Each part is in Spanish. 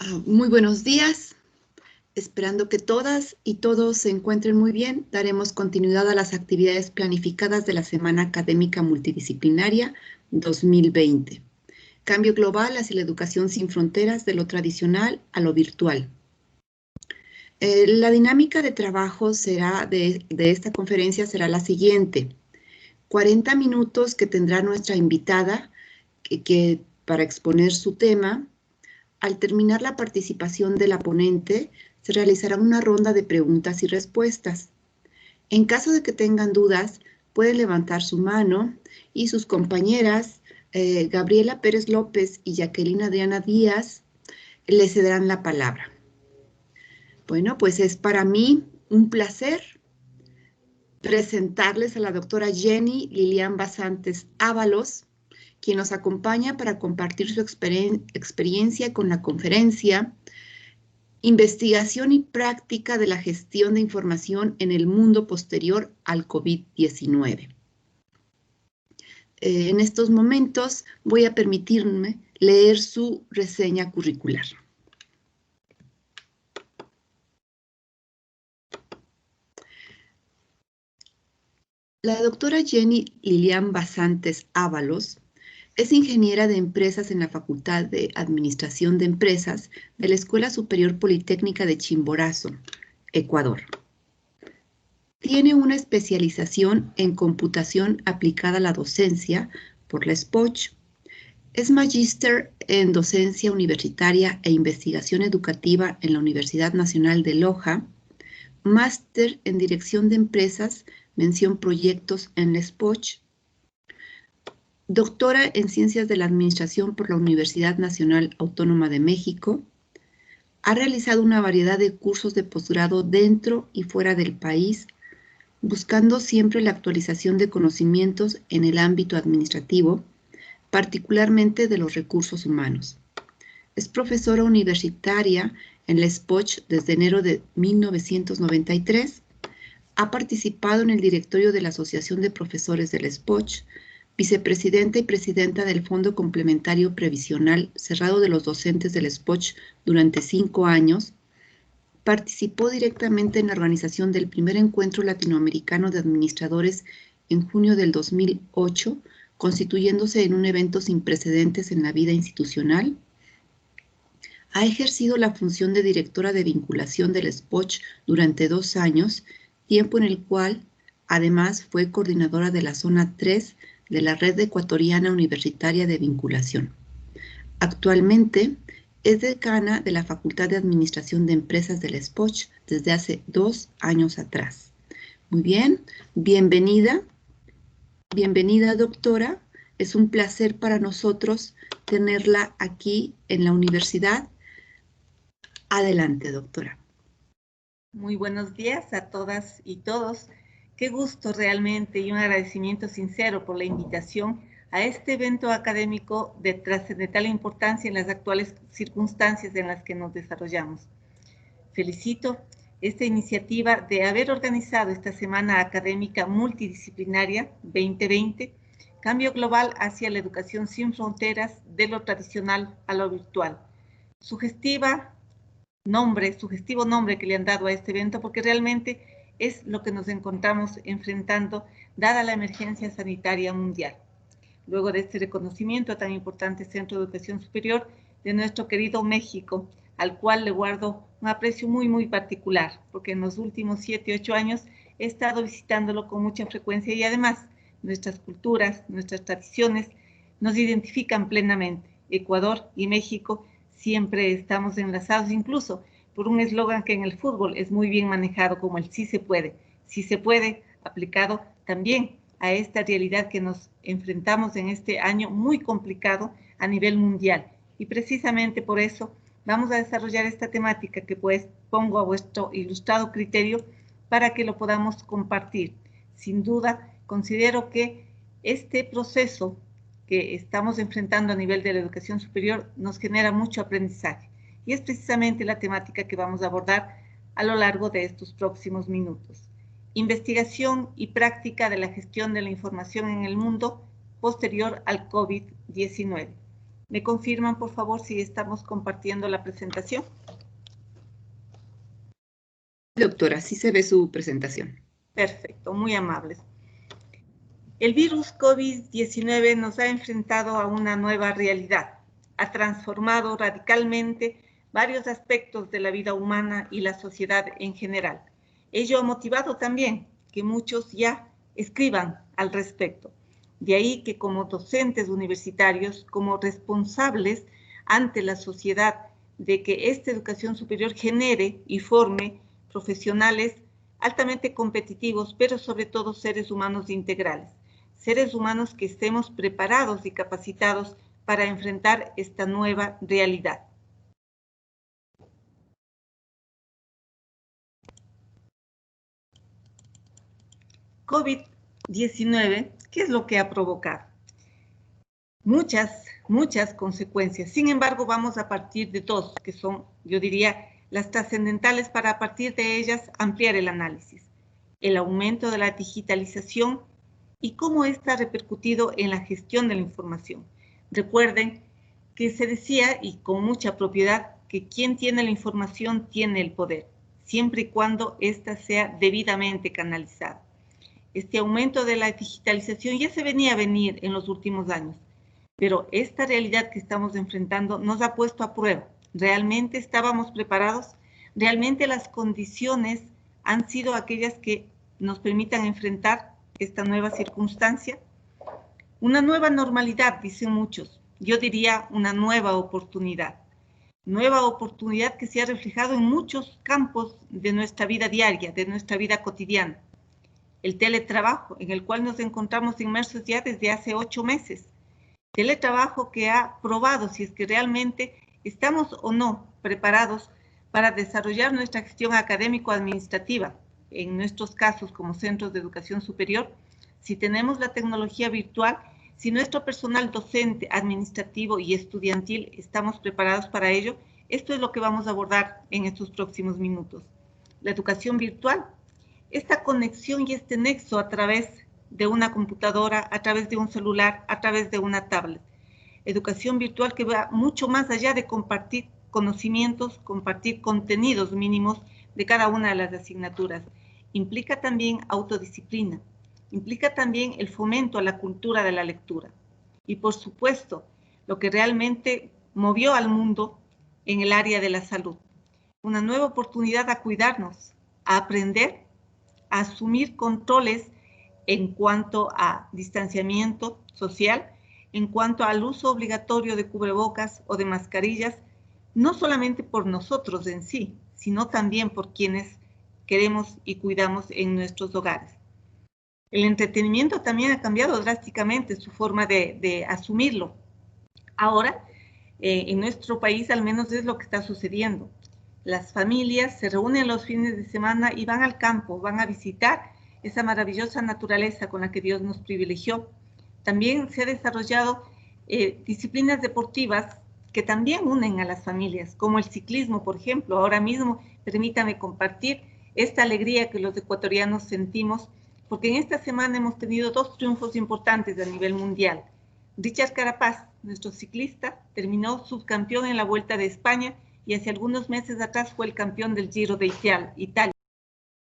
Muy buenos días. Esperando que todas y todos se encuentren muy bien, daremos continuidad a las actividades planificadas de la Semana Académica Multidisciplinaria 2020. Cambio global hacia la educación sin fronteras de lo tradicional a lo virtual. La dinámica de trabajo de esta conferencia será la siguiente. 40 minutos que tendrá nuestra invitada para exponer su tema. Al terminar la participación de la ponente, se realizará una ronda de preguntas y respuestas. En caso de que tengan dudas, pueden levantar su mano y sus compañeras, Gabriela Pérez López y Jacqueline Adriana Díaz, les cederán la palabra. Bueno, pues es para mí un placer presentarles a la doctora Jenny Lilian Basantes Ábalos, quien nos acompaña para compartir su experiencia con la conferencia Investigación y práctica de la gestión de información en el mundo posterior al COVID-19. En estos momentos voy a permitirme leer su reseña curricular. La doctora Jenny Lilian Basantes Ábalos es ingeniera de empresas en la Facultad de Administración de Empresas de la Escuela Superior Politécnica de Chimborazo, Ecuador. Tiene una especialización en computación aplicada a la docencia por la SPOCH. Es magíster en docencia universitaria e investigación educativa en la Universidad Nacional de Loja, máster en dirección de empresas, mención proyectos en la SPOCH, doctora en ciencias de la administración por la Universidad Nacional Autónoma de México. Ha realizado una variedad de cursos de posgrado dentro y fuera del país, buscando siempre la actualización de conocimientos en el ámbito administrativo, particularmente de los recursos humanos. Es profesora universitaria en la SPOCH desde enero de 1993. Ha participado en el directorio de la Asociación de Profesores de la SPOCH, vicepresidenta y presidenta del Fondo Complementario Previsional Cerrado de los Docentes de la SPOCH durante 5 años. Participó directamente en la organización del primer encuentro latinoamericano de administradores en junio del 2008, constituyéndose en un evento sin precedentes en la vida institucional. Ha ejercido la función de directora de vinculación del SPOCH durante 2 años, tiempo en el cual además fue coordinadora de la zona 3 de la Red Ecuatoriana Universitaria de Vinculación. Actualmente es decana de la Facultad de Administración de Empresas del SPOCH desde hace 2 años atrás. Muy bien, bienvenida doctora. Es un placer para nosotros tenerla aquí en la universidad. Adelante, doctora. Muy buenos días a todas y todos. Qué gusto realmente y un agradecimiento sincero por la invitación a este evento académico de trascendental importancia en las actuales circunstancias en las que nos desarrollamos. Felicito esta iniciativa de haber organizado esta Semana Académica Multidisciplinaria 2020, Cambio Global hacia la Educación sin Fronteras de lo tradicional a lo virtual. Sugestivo nombre que le han dado a este evento, porque realmente es lo que nos encontramos enfrentando dada la emergencia sanitaria mundial. Luego de este reconocimiento a tan importante Centro de Educación Superior de nuestro querido México, al cual le guardo un aprecio muy, muy particular, porque en los últimos 7, 8 años he estado visitándolo con mucha frecuencia y además nuestras culturas, nuestras tradiciones nos identifican plenamente. Ecuador y México siempre estamos enlazados, incluso por un eslogan que en el fútbol es muy bien manejado como el sí se puede, aplicado también a esta realidad que nos enfrentamos en este año muy complicado a nivel mundial. Y precisamente por eso vamos a desarrollar esta temática que pues pongo a vuestro ilustrado criterio para que lo podamos compartir. Sin duda, considero que este proceso que estamos enfrentando a nivel de la educación superior nos genera mucho aprendizaje. Y es precisamente la temática que vamos a abordar a lo largo de estos próximos minutos. Investigación y práctica de la gestión de la información en el mundo posterior al COVID-19. ¿Me confirman, por favor, si estamos compartiendo la presentación? Doctora, sí se ve su presentación. Perfecto, muy amables. El virus COVID-19 nos ha enfrentado a una nueva realidad. Ha transformado radicalmente varios aspectos de la vida humana y la sociedad en general. Ello ha motivado también que muchos ya escriban al respecto. De ahí que como docentes universitarios, como responsables ante la sociedad de que esta educación superior genere y forme profesionales altamente competitivos, pero sobre todo seres humanos integrales. Seres humanos que estemos preparados y capacitados para enfrentar esta nueva realidad. COVID-19, ¿qué es lo que ha provocado? Muchas consecuencias. Sin embargo, vamos a partir de dos, que son, yo diría, las trascendentales para a partir de ellas ampliar el análisis. El aumento de la digitalización y cómo está repercutido en la gestión de la información. Recuerden que se decía, y con mucha propiedad, que quien tiene la información tiene el poder, siempre y cuando ésta sea debidamente canalizada. Este aumento de la digitalización ya se venía a venir en los últimos años, pero esta realidad que estamos enfrentando nos ha puesto a prueba. ¿Realmente estábamos preparados? ¿Realmente las condiciones han sido aquellas que nos permitan enfrentar esta nueva circunstancia? Una nueva normalidad, dicen muchos. Yo diría una nueva oportunidad. Nueva oportunidad que se ha reflejado en muchos campos de nuestra vida diaria, de nuestra vida cotidiana. El teletrabajo, en el cual nos encontramos inmersos ya desde hace 8 meses. Teletrabajo que ha probado si es que realmente estamos o no preparados para desarrollar nuestra gestión académico-administrativa, en nuestros casos como centros de educación superior, si tenemos la tecnología virtual, si nuestro personal docente, administrativo y estudiantil estamos preparados para ello. Esto es lo que vamos a abordar en estos próximos minutos. La educación virtual, esta conexión y este nexo a través de una computadora, a través de un celular, a través de una tablet. Educación virtual que va mucho más allá de compartir conocimientos, compartir contenidos mínimos de cada una de las asignaturas. Implica también autodisciplina, implica también el fomento a la cultura de la lectura. Y por supuesto, lo que realmente movió al mundo en el área de la salud. Una nueva oportunidad a cuidarnos, a aprender, a asumir controles en cuanto a distanciamiento social, en cuanto al uso obligatorio de cubrebocas o de mascarillas, no solamente por nosotros en sí, sino también por quienes queremos y cuidamos en nuestros hogares. El entretenimiento también ha cambiado drásticamente su forma de asumirlo. Ahora, en nuestro país al menos es lo que está sucediendo. Las familias se reúnen los fines de semana y van al campo, van a visitar esa maravillosa naturaleza con la que Dios nos privilegió. También se ha desarrollado disciplinas deportivas que también unen a las familias, como el ciclismo, por ejemplo. Ahora mismo, permítame compartir esta alegría que los ecuatorianos sentimos, porque en esta semana hemos tenido 2 triunfos importantes a nivel mundial. Richard Carapaz, nuestro ciclista, terminó subcampeón en la Vuelta de España y hace algunos meses atrás fue el campeón del Giro de Italia.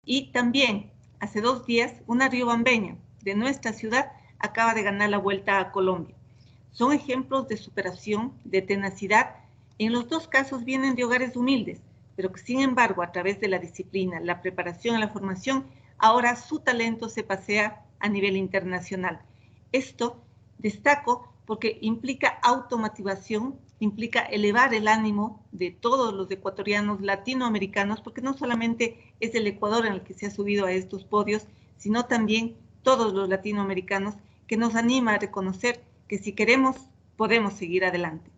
Y también, hace 2 días, una riobambeña de nuestra ciudad acaba de ganar la Vuelta a Colombia. Son ejemplos de superación, de tenacidad. En los 2 casos vienen de hogares humildes, pero que sin embargo, a través de la disciplina, la preparación y la formación, ahora su talento se pasea a nivel internacional. Esto destaco porque implica automotivación, implica elevar el ánimo de todos los ecuatorianos latinoamericanos, porque no solamente es el Ecuador en el que se ha subido a estos podios, sino también todos los latinoamericanos, que nos anima a reconocer que si queremos, podemos seguir adelante.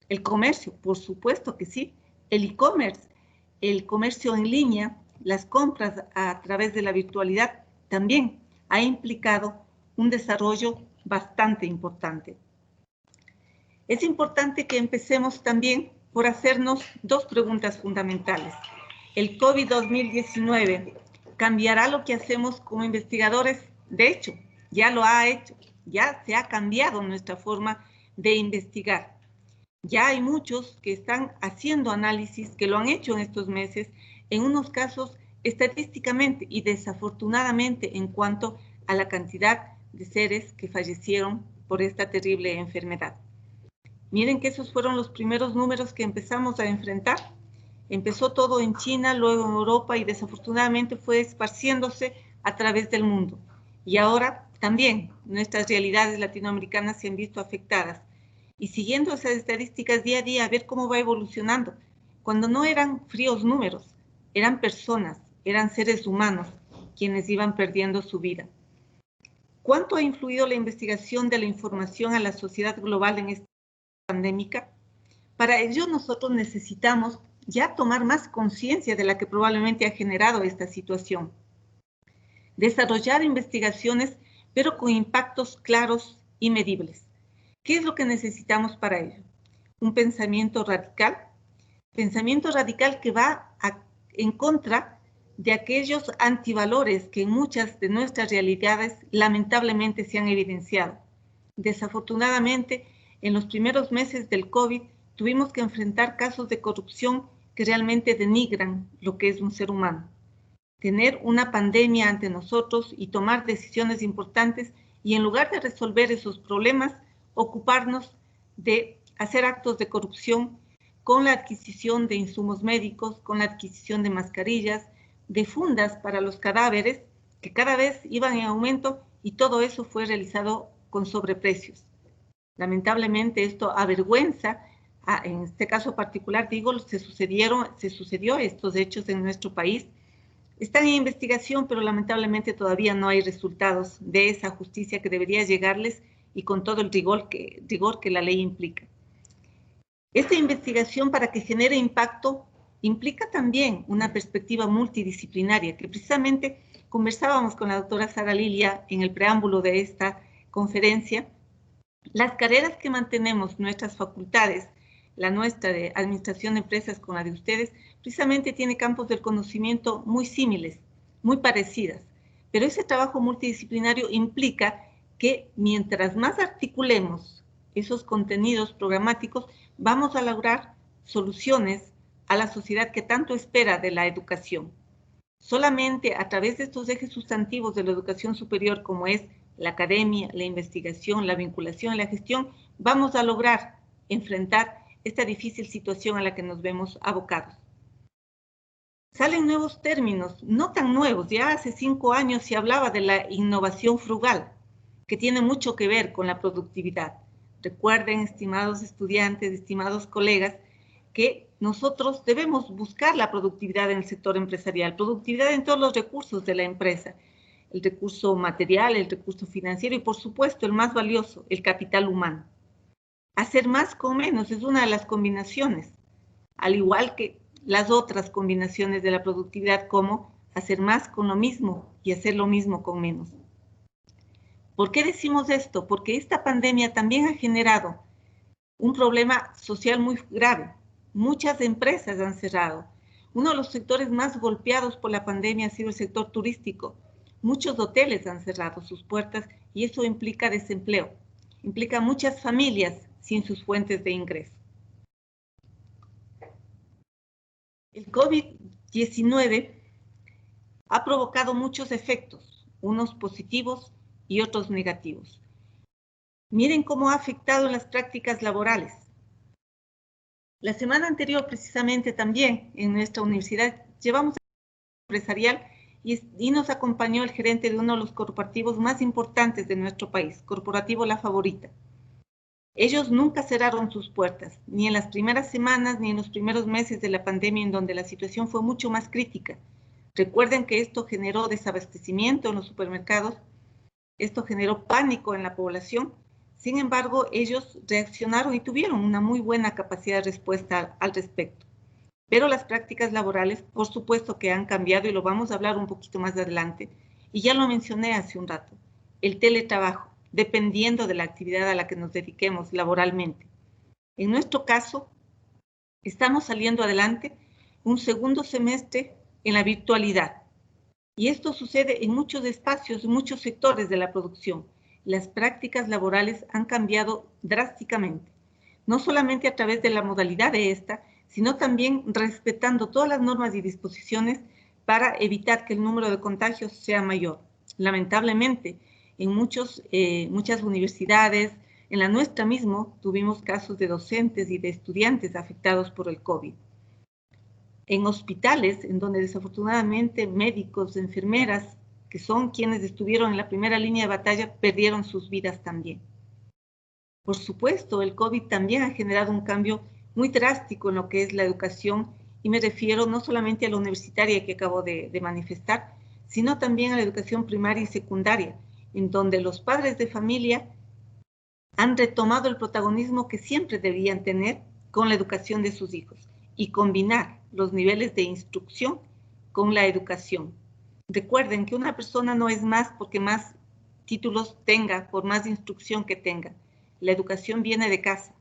El comercio, por supuesto que sí. El e-commerce, el comercio en línea, las compras a través de la virtualidad, también ha implicado un desarrollo bastante importante. Es importante que empecemos también por hacernos 2 preguntas fundamentales. ¿El COVID-2019 cambiará lo que hacemos como investigadores? De hecho, ya lo ha hecho, ya se ha cambiado nuestra forma de investigar. Ya hay muchos que están haciendo análisis, que lo han hecho en estos meses, en unos casos estadísticamente y desafortunadamente en cuanto a la cantidad de seres que fallecieron por esta terrible enfermedad. Miren que esos fueron los primeros números que empezamos a enfrentar. Empezó todo en China, luego en Europa y desafortunadamente fue esparciéndose a través del mundo. Y ahora también nuestras realidades latinoamericanas se han visto afectadas. Y siguiendo esas estadísticas día a día, a ver cómo va evolucionando. Cuando no eran fríos números, eran personas, eran seres humanos quienes iban perdiendo su vida. ¿Cuánto ha influido la investigación de la información a la sociedad global en esta pandémica? Para ello nosotros necesitamos ya tomar más conciencia de la que probablemente ha generado esta situación. Desarrollar investigaciones, pero con impactos claros y medibles. ¿Qué es lo que necesitamos para ello? Un pensamiento radical que va en contra de aquellos antivalores que en muchas de nuestras realidades lamentablemente se han evidenciado. Desafortunadamente, en los primeros meses del COVID, tuvimos que enfrentar casos de corrupción que realmente denigran lo que es un ser humano. Tener una pandemia ante nosotros y tomar decisiones importantes y en lugar de resolver esos problemas, ocuparnos de hacer actos de corrupción con la adquisición de insumos médicos, con la adquisición de mascarillas, de fundas para los cadáveres, que cada vez iban en aumento y todo eso fue realizado con sobreprecios. Lamentablemente esto avergüenza, en este caso particular digo, se sucedió estos hechos en nuestro país. Están en investigación, pero lamentablemente todavía no hay resultados de esa justicia que debería llegarles y con todo el rigor que la ley implica. Esta investigación, para que genere impacto, implica también una perspectiva multidisciplinaria, que precisamente conversábamos con la doctora Sara Lilia en el preámbulo de esta conferencia. Las carreras que mantenemos, nuestras facultades, la nuestra de administración de empresas con la de ustedes, precisamente tiene campos del conocimiento muy similares, muy parecidas. Pero ese trabajo multidisciplinario implica que mientras más articulemos esos contenidos programáticos, vamos a lograr soluciones a la sociedad que tanto espera de la educación. Solamente a través de estos ejes sustantivos de la educación superior, como es la academia, la investigación, la vinculación y la gestión, vamos a lograr enfrentar esta difícil situación a la que nos vemos abocados. Salen nuevos términos, no tan nuevos, ya hace 5 años se hablaba de la innovación frugal, que tiene mucho que ver con la productividad. Recuerden, estimados estudiantes, estimados colegas, que nosotros debemos buscar la productividad en el sector empresarial, productividad en todos los recursos de la empresa, el recurso material, el recurso financiero y por supuesto el más valioso, el capital humano. Hacer más con menos es una de las combinaciones, al igual que las otras combinaciones de la productividad, como hacer más con lo mismo y hacer lo mismo con menos. ¿Por qué decimos esto? Porque esta pandemia también ha generado un problema social muy grave. Muchas empresas han cerrado. Uno de los sectores más golpeados por la pandemia ha sido el sector turístico. Muchos hoteles han cerrado sus puertas y eso implica desempleo. Implica muchas familias sin sus fuentes de ingreso. El COVID-19 ha provocado muchos efectos, unos positivos y otros negativos. Miren cómo ha afectado las prácticas laborales. La semana anterior, precisamente también en nuestra universidad, llevamos a empresarial y nos acompañó el gerente de uno de los corporativos más importantes de nuestro país, Corporativo La Favorita. Ellos nunca cerraron sus puertas, ni en las primeras semanas ni en los primeros meses de la pandemia, en donde la situación fue mucho más crítica. Recuerden que esto generó desabastecimiento en los supermercados, esto generó pánico en la población. Sin embargo, ellos reaccionaron y tuvieron una muy buena capacidad de respuesta al respecto. Pero las prácticas laborales, por supuesto que han cambiado y lo vamos a hablar un poquito más adelante. Y ya lo mencioné hace un rato, el teletrabajo, dependiendo de la actividad a la que nos dediquemos laboralmente. En nuestro caso, estamos saliendo adelante un segundo semestre en la virtualidad. Y esto sucede en muchos espacios, en muchos sectores de la producción. Las prácticas laborales han cambiado drásticamente. no solamente a través de la modalidad de esta, sino también respetando todas las normas y disposiciones para evitar que el número de contagios sea mayor. Lamentablemente, en muchas universidades, en la nuestra mismo, tuvimos casos de docentes y de estudiantes afectados por el COVID. En hospitales, en donde desafortunadamente médicos, enfermeras, que son quienes estuvieron en la primera línea de batalla, perdieron sus vidas también. Por supuesto, el COVID también ha generado un cambio muy drástico en lo que es la educación, y me refiero no solamente a la universitaria que acabo de manifestar, sino también a la educación primaria y secundaria, en donde los padres de familia han retomado el protagonismo que siempre debían tener con la educación de sus hijos y combinar los niveles de instrucción con la educación. Recuerden que una persona no es más porque más títulos tenga, por más instrucción que tenga. La educación viene de casa.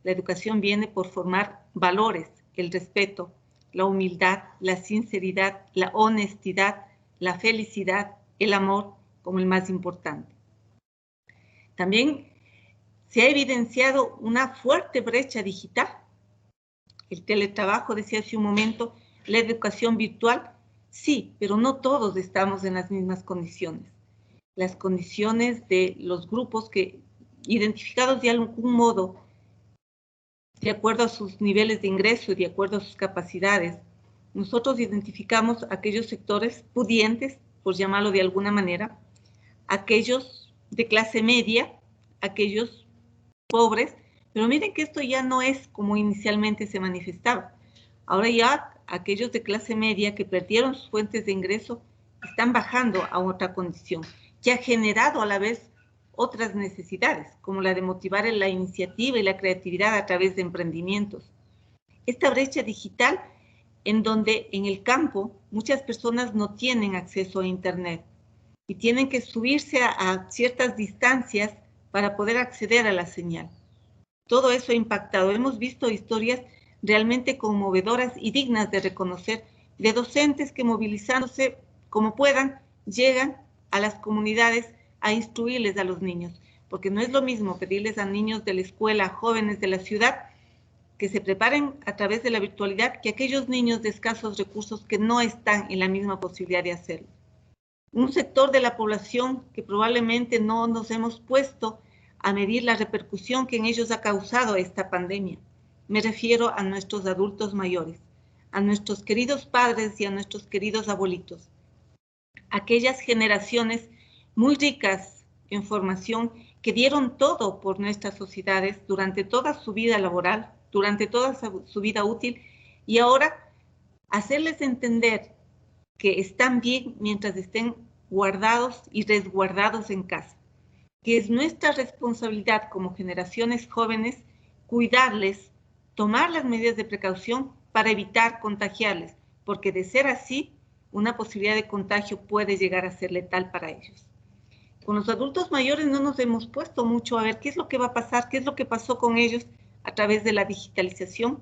La educación viene por formar valores, el respeto, la humildad, la sinceridad, la honestidad, la felicidad, el amor como el más importante. También se ha evidenciado una fuerte brecha digital. El teletrabajo, decía hace un momento, la educación virtual, sí, pero no todos estamos en las mismas condiciones. Las condiciones de los grupos que, identificados de algún modo, de acuerdo a sus niveles de ingreso y de acuerdo a sus capacidades, nosotros identificamos aquellos sectores pudientes, por llamarlo de alguna manera, aquellos de clase media, aquellos pobres, pero miren que esto ya no es como inicialmente se manifestaba. Ahora ya aquellos de clase media que perdieron sus fuentes de ingreso están bajando a otra condición, que ha generado a la vez otras necesidades, como la de motivar la iniciativa y la creatividad a través de emprendimientos. Esta brecha digital en donde en el campo muchas personas no tienen acceso a Internet y tienen que subirse a ciertas distancias para poder acceder a la señal. Todo eso ha impactado. Hemos visto historias realmente conmovedoras y dignas de reconocer de docentes que, movilizándose como puedan, llegan a las comunidades a instruirles a los niños, porque no es lo mismo pedirles a niños de la escuela, jóvenes de la ciudad, que se preparen a través de la virtualidad, que aquellos niños de escasos recursos que no están en la misma posibilidad de hacerlo. Un sector de la población que probablemente no nos hemos puesto a medir la repercusión que en ellos ha causado esta pandemia. Me refiero a nuestros adultos mayores, a nuestros queridos padres y a nuestros queridos abuelitos. Aquellas generaciones muy ricas en formación que dieron todo por nuestras sociedades durante toda su vida laboral, durante toda su vida útil, y ahora hacerles entender que están bien mientras estén guardados y resguardados en casa, que es nuestra responsabilidad como generaciones jóvenes cuidarles, tomar las medidas de precaución para evitar contagiarles, porque de ser así, una posibilidad de contagio puede llegar a ser letal para ellos. Con los adultos mayores no nos hemos puesto mucho a ver qué es lo que va a pasar, qué es lo que pasó con ellos a través de la digitalización.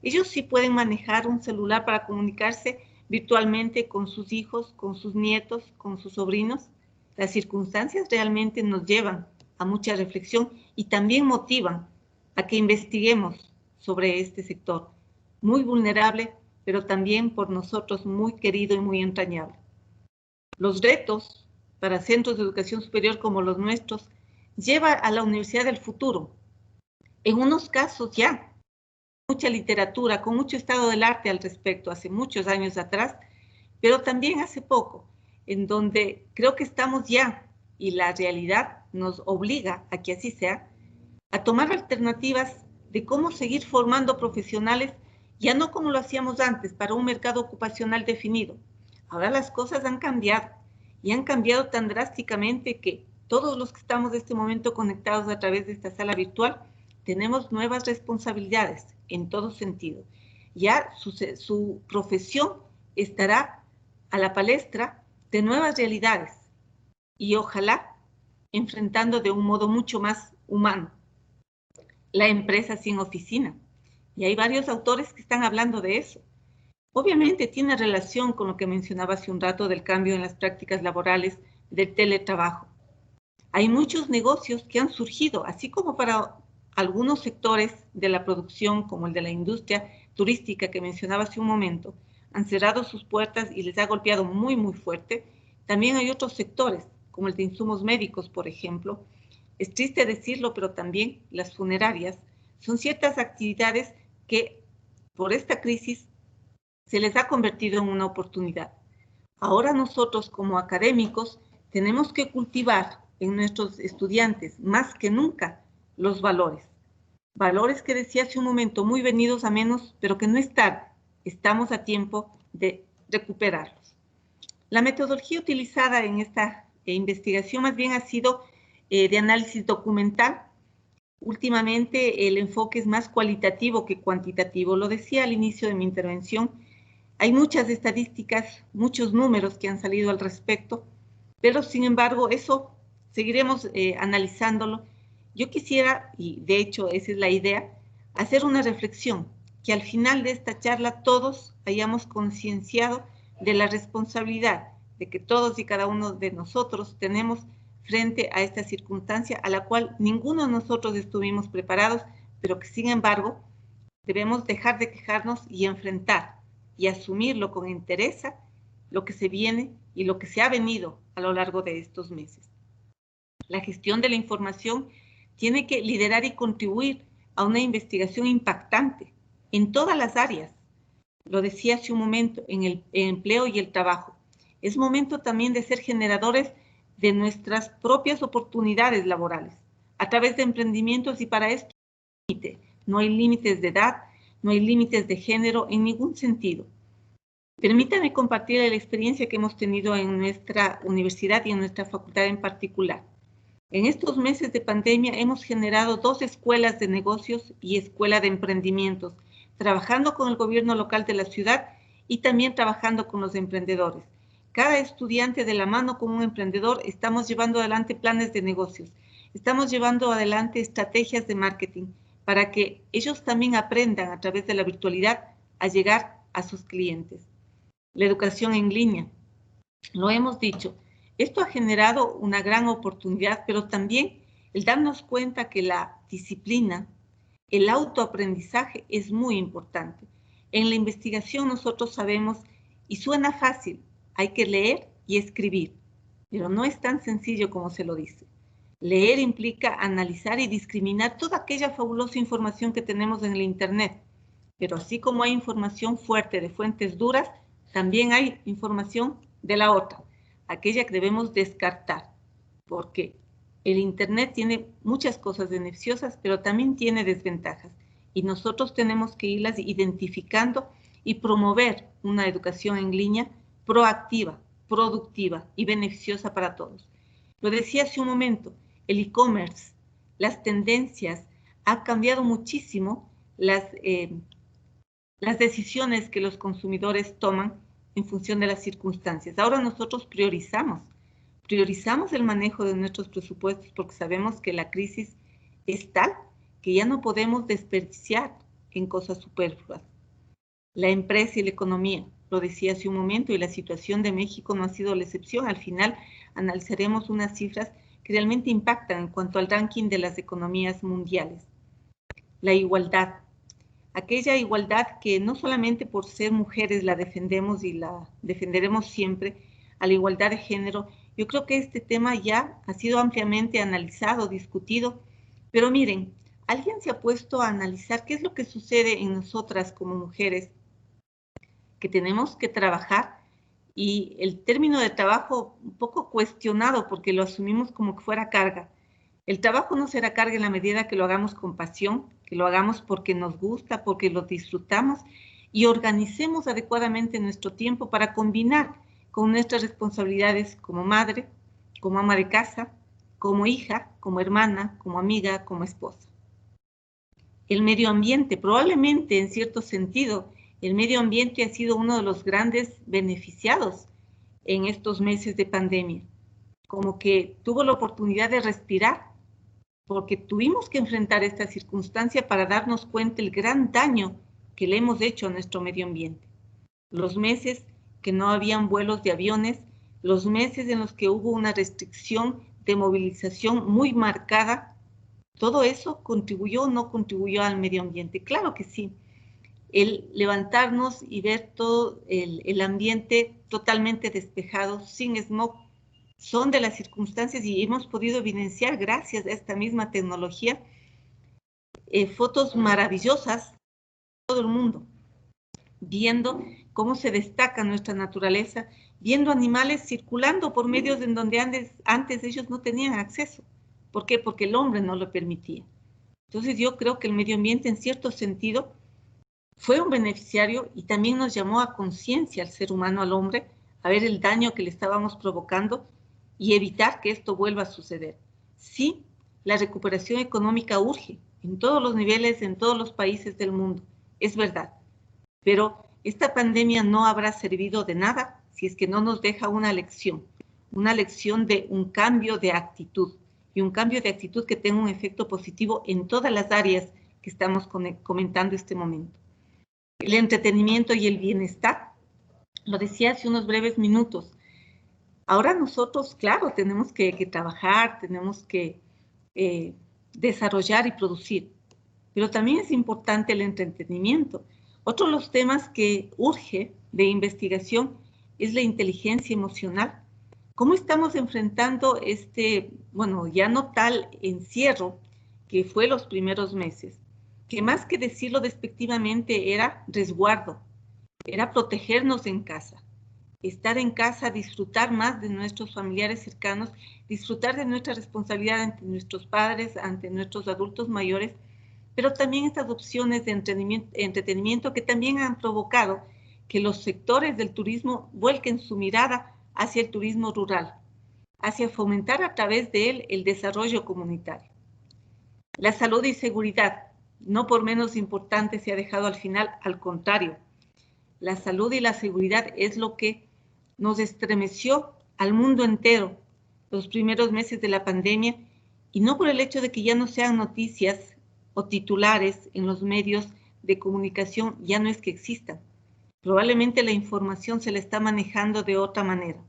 Ellos sí pueden manejar un celular para comunicarse virtualmente con sus hijos, con sus nietos, con sus sobrinos. Las circunstancias realmente nos llevan a mucha reflexión y también motivan a que investiguemos sobre este sector, muy vulnerable, pero también por nosotros muy querido y muy entrañable. Los retos para centros de educación superior como los nuestros llevan a la universidad del futuro. En unos casos ya, mucha literatura, con mucho estado del arte al respecto, hace muchos años atrás, pero también hace poco, en donde creo que estamos ya, y la realidad nos obliga a que así sea, a tomar alternativas de cómo seguir formando profesionales, ya no como lo hacíamos antes, para un mercado ocupacional definido. Ahora las cosas han cambiado, y han cambiado tan drásticamente que todos los que estamos en este momento conectados a través de esta sala virtual, tenemos nuevas responsabilidades en todo sentido. Ya su profesión estará a la palestra de nuevas realidades y ojalá enfrentando de un modo mucho más humano la empresa sin oficina. Y hay varios autores que están hablando de eso. Obviamente tiene relación con lo que mencionaba hace un rato del cambio en las prácticas laborales del teletrabajo. Hay muchos negocios que han surgido, así como para algunos sectores de la producción, como el de la industria turística que mencionaba hace un momento, han cerrado sus puertas y les ha golpeado muy, muy fuerte. También hay otros sectores, como el de insumos médicos, por ejemplo. Es triste decirlo, pero también las funerarias son ciertas actividades que por esta crisis se les ha convertido en una oportunidad. Ahora nosotros como académicos tenemos que cultivar en nuestros estudiantes más que nunca los valores. Valores que decía hace un momento, muy venidos a menos, pero que no es tarde. Estamos a tiempo de recuperarlos. La metodología utilizada en esta investigación más bien ha sido de análisis documental. Últimamente el enfoque es más cualitativo que cuantitativo. Lo decía al inicio de mi intervención. Hay muchas estadísticas, muchos números que han salido al respecto, pero sin embargo eso seguiremos analizándolo. Yo quisiera, y de hecho esa es la idea, hacer una reflexión, que al final de esta charla todos hayamos concienciado de la responsabilidad de que todos y cada uno de nosotros tenemos frente a esta circunstancia a la cual ninguno de nosotros estuvimos preparados, pero que sin embargo debemos dejar de quejarnos y enfrentar y asumirlo con entereza lo que se viene y lo que se ha venido a lo largo de estos meses. La gestión de la información tiene que liderar y contribuir a una investigación impactante en todas las áreas. Lo decía hace un momento, en el empleo y el trabajo. Es momento también de ser generadores de nuestras propias oportunidades laborales a través de emprendimientos, y para esto no hay límites de edad, no hay límites de género en ningún sentido. Permítanme compartir la experiencia que hemos tenido en nuestra universidad y en nuestra facultad en particular. En estos meses de pandemia hemos generado 2 escuelas de negocios y escuela de emprendimientos, trabajando con el gobierno local de la ciudad y también trabajando con los emprendedores. Cada estudiante de la mano con un emprendedor estamos llevando adelante planes de negocios, estamos llevando adelante estrategias de marketing para que ellos también aprendan a través de la virtualidad a llegar a sus clientes. La educación en línea, lo hemos dicho, esto ha generado una gran oportunidad, pero también el darnos cuenta que la disciplina, el autoaprendizaje es muy importante. En la investigación nosotros sabemos, y suena fácil, hay que leer y escribir, pero no es tan sencillo como se lo dice. Leer implica analizar y discriminar toda aquella fabulosa información que tenemos en el Internet, pero así como hay información fuerte de fuentes duras, también hay información de la otra, aquella que debemos descartar, porque el Internet tiene muchas cosas beneficiosas, pero también tiene desventajas, y nosotros tenemos que irlas identificando y promover una educación en línea proactiva, productiva y beneficiosa para todos. Lo decía hace un momento, el e-commerce, las tendencias, ha cambiado muchísimo las decisiones que los consumidores toman en función de las circunstancias. Ahora nosotros priorizamos el manejo de nuestros presupuestos porque sabemos que la crisis es tal que ya no podemos desperdiciar en cosas superfluas. La empresa y la economía, lo decía hace un momento, y la situación de México no ha sido la excepción. Al final analizaremos unas cifras que realmente impactan en cuanto al ranking de las economías mundiales. La igualdad, aquella igualdad que no solamente por ser mujeres la defendemos y la defenderemos siempre, a la igualdad de género. Yo creo que este tema ya ha sido ampliamente analizado, discutido, pero miren, ¿alguien se ha puesto a analizar qué es lo que sucede en nosotras como mujeres? Que tenemos que trabajar, y el término de trabajo un poco cuestionado porque lo asumimos como que fuera carga. El trabajo no será carga en la medida que lo hagamos con pasión, que lo hagamos porque nos gusta, porque lo disfrutamos y organicemos adecuadamente nuestro tiempo para combinar con nuestras responsabilidades como madre, como ama de casa, como hija, como hermana, como amiga, como esposa. El medio ambiente, probablemente en cierto sentido, el medio ambiente ha sido uno de los grandes beneficiados en estos meses de pandemia, como que tuvo la oportunidad de respirar, porque tuvimos que enfrentar esta circunstancia para darnos cuenta del gran daño que le hemos hecho a nuestro medio ambiente. Los meses que no habían vuelos de aviones, los meses en los que hubo una restricción de movilización muy marcada, ¿Todo eso contribuyó o no contribuyó al medio ambiente? Claro que sí. El levantarnos y ver todo el ambiente totalmente despejado, sin smog, son de las circunstancias y hemos podido evidenciar, gracias a esta misma tecnología, fotos maravillosas de todo el mundo, viendo cómo se destaca nuestra naturaleza, viendo animales circulando por medios en donde antes ellos no tenían acceso. ¿Por qué? Porque el hombre no lo permitía. Entonces yo creo que el medio ambiente en cierto sentido fue un beneficiario y también nos llamó a conciencia al ser humano, al hombre, a ver el daño que le estábamos provocando y evitar que esto vuelva a suceder. Sí, la recuperación económica urge en todos los niveles, en todos los países del mundo, es verdad, pero esta pandemia no habrá servido de nada si es que no nos deja una lección de un cambio de actitud, y un cambio de actitud que tenga un efecto positivo en todas las áreas que estamos comentando este momento. El entretenimiento y el bienestar, lo decía hace unos breves minutos. Ahora nosotros, claro, tenemos que trabajar, tenemos que desarrollar y producir, pero también es importante el entretenimiento. Otro de los temas que urge de investigación es la inteligencia emocional. ¿Cómo estamos enfrentando bueno, ya no tal encierro que fue los primeros meses, que más que decirlo despectivamente era resguardo, era protegernos en casa, estar en casa, disfrutar más de nuestros familiares cercanos, disfrutar de nuestra responsabilidad ante nuestros padres, ante nuestros adultos mayores, pero también estas opciones de entretenimiento que también han provocado que los sectores del turismo vuelquen su mirada hacia el turismo rural, hacia fomentar a través de él el desarrollo comunitario. La salud y seguridad, no por menos importante, se ha dejado al final, al contrario. La salud y la seguridad es lo que nos estremeció al mundo entero los primeros meses de la pandemia, y no por el hecho de que ya no sean noticias o titulares en los medios de comunicación, ya no es que existan. Probablemente la información se la está manejando de otra manera.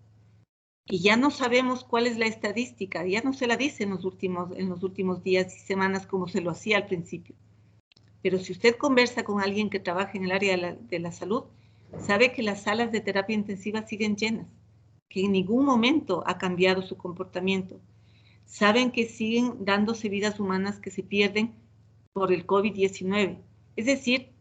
Y ya no sabemos cuál es la estadística, ya no se la dice en los últimos días y semanas como se lo hacía al principio. Pero si usted conversa con alguien que trabaja en el área de la salud, sabe que las salas de terapia intensiva siguen llenas, que en ningún momento ha cambiado su comportamiento. Saben que siguen dándose vidas humanas que se pierden por el COVID-19. Es decir,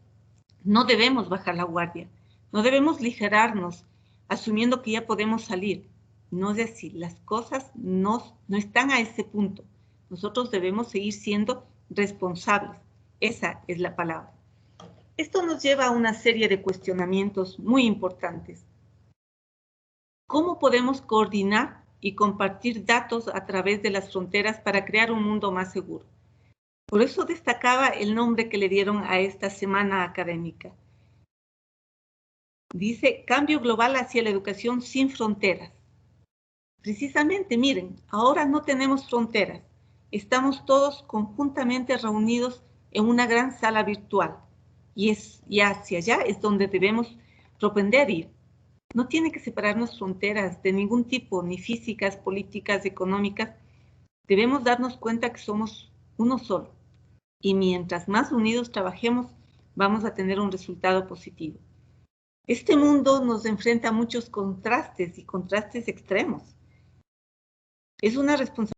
no debemos bajar la guardia, no debemos ligerarnos asumiendo que ya podemos salir. No es decir, las cosas no están a ese punto. Nosotros debemos seguir siendo responsables. Esa es la palabra. Esto nos lleva a una serie de cuestionamientos muy importantes. ¿Cómo podemos coordinar y compartir datos a través de las fronteras para crear un mundo más seguro? Por eso destacaba el nombre que le dieron a esta semana académica. Dice, Cambio global hacia la educación sin fronteras. Precisamente, miren, ahora no tenemos fronteras. Estamos todos conjuntamente reunidos en una gran sala virtual. Y hacia allá es donde debemos propender ir. No tiene que separarnos fronteras de ningún tipo, ni físicas, políticas, económicas. Debemos darnos cuenta que somos uno solo. Y mientras más unidos trabajemos, vamos a tener un resultado positivo. Este mundo nos enfrenta a muchos contrastes y contrastes extremos. Es una responsabilidad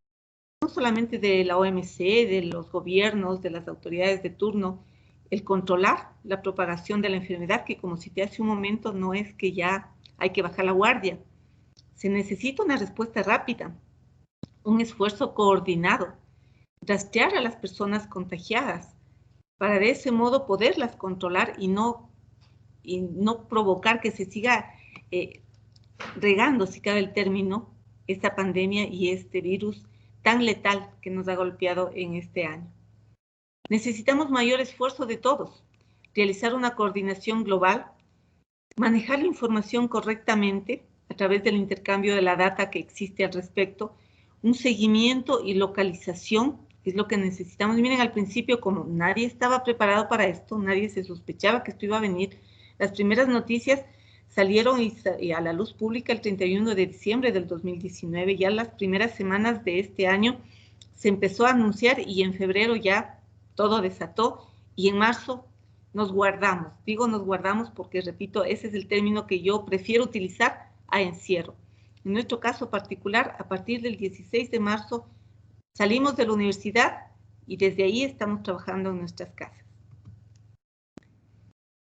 no solamente de la OMC, de los gobiernos, de las autoridades de turno, el controlar la propagación de la enfermedad, que como cité hace un momento, no es que ya hay que bajar la guardia. Se necesita una respuesta rápida, un esfuerzo coordinado, rastrear a las personas contagiadas, para de ese modo poderlas controlar y no provocar que se siga regando, si cabe el término, esta pandemia y este virus tan letal que nos ha golpeado en este año. Necesitamos mayor esfuerzo de todos, realizar una coordinación global, manejar la información correctamente a través del intercambio de la data que existe al respecto, un seguimiento y localización es lo que necesitamos. Y miren, al principio, como nadie estaba preparado para esto, nadie se sospechaba que esto iba a venir, las primeras noticias salieron y a la luz pública el 31 de diciembre del 2019, ya las primeras semanas de este año se empezó a anunciar y en febrero ya todo desató y en marzo nos guardamos. Digo nos guardamos porque, repito, ese es el término que yo prefiero utilizar a encierro. En nuestro caso particular, a partir del 16 de marzo salimos de la universidad y desde ahí estamos trabajando en nuestras casas.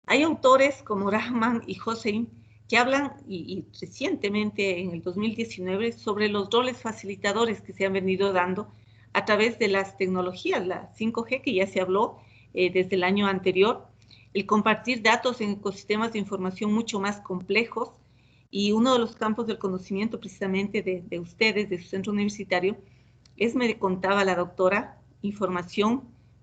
Hay autores como Rahman y Hossein que hablan, y recientemente en el 2019, sobre los roles facilitadores que se han venido dando a través de las tecnologías, la 5G que ya se habló desde el año anterior, el compartir datos en ecosistemas de información mucho más complejos, y uno de los campos del conocimiento precisamente de ustedes, de su centro universitario, es, me contaba la doctora, información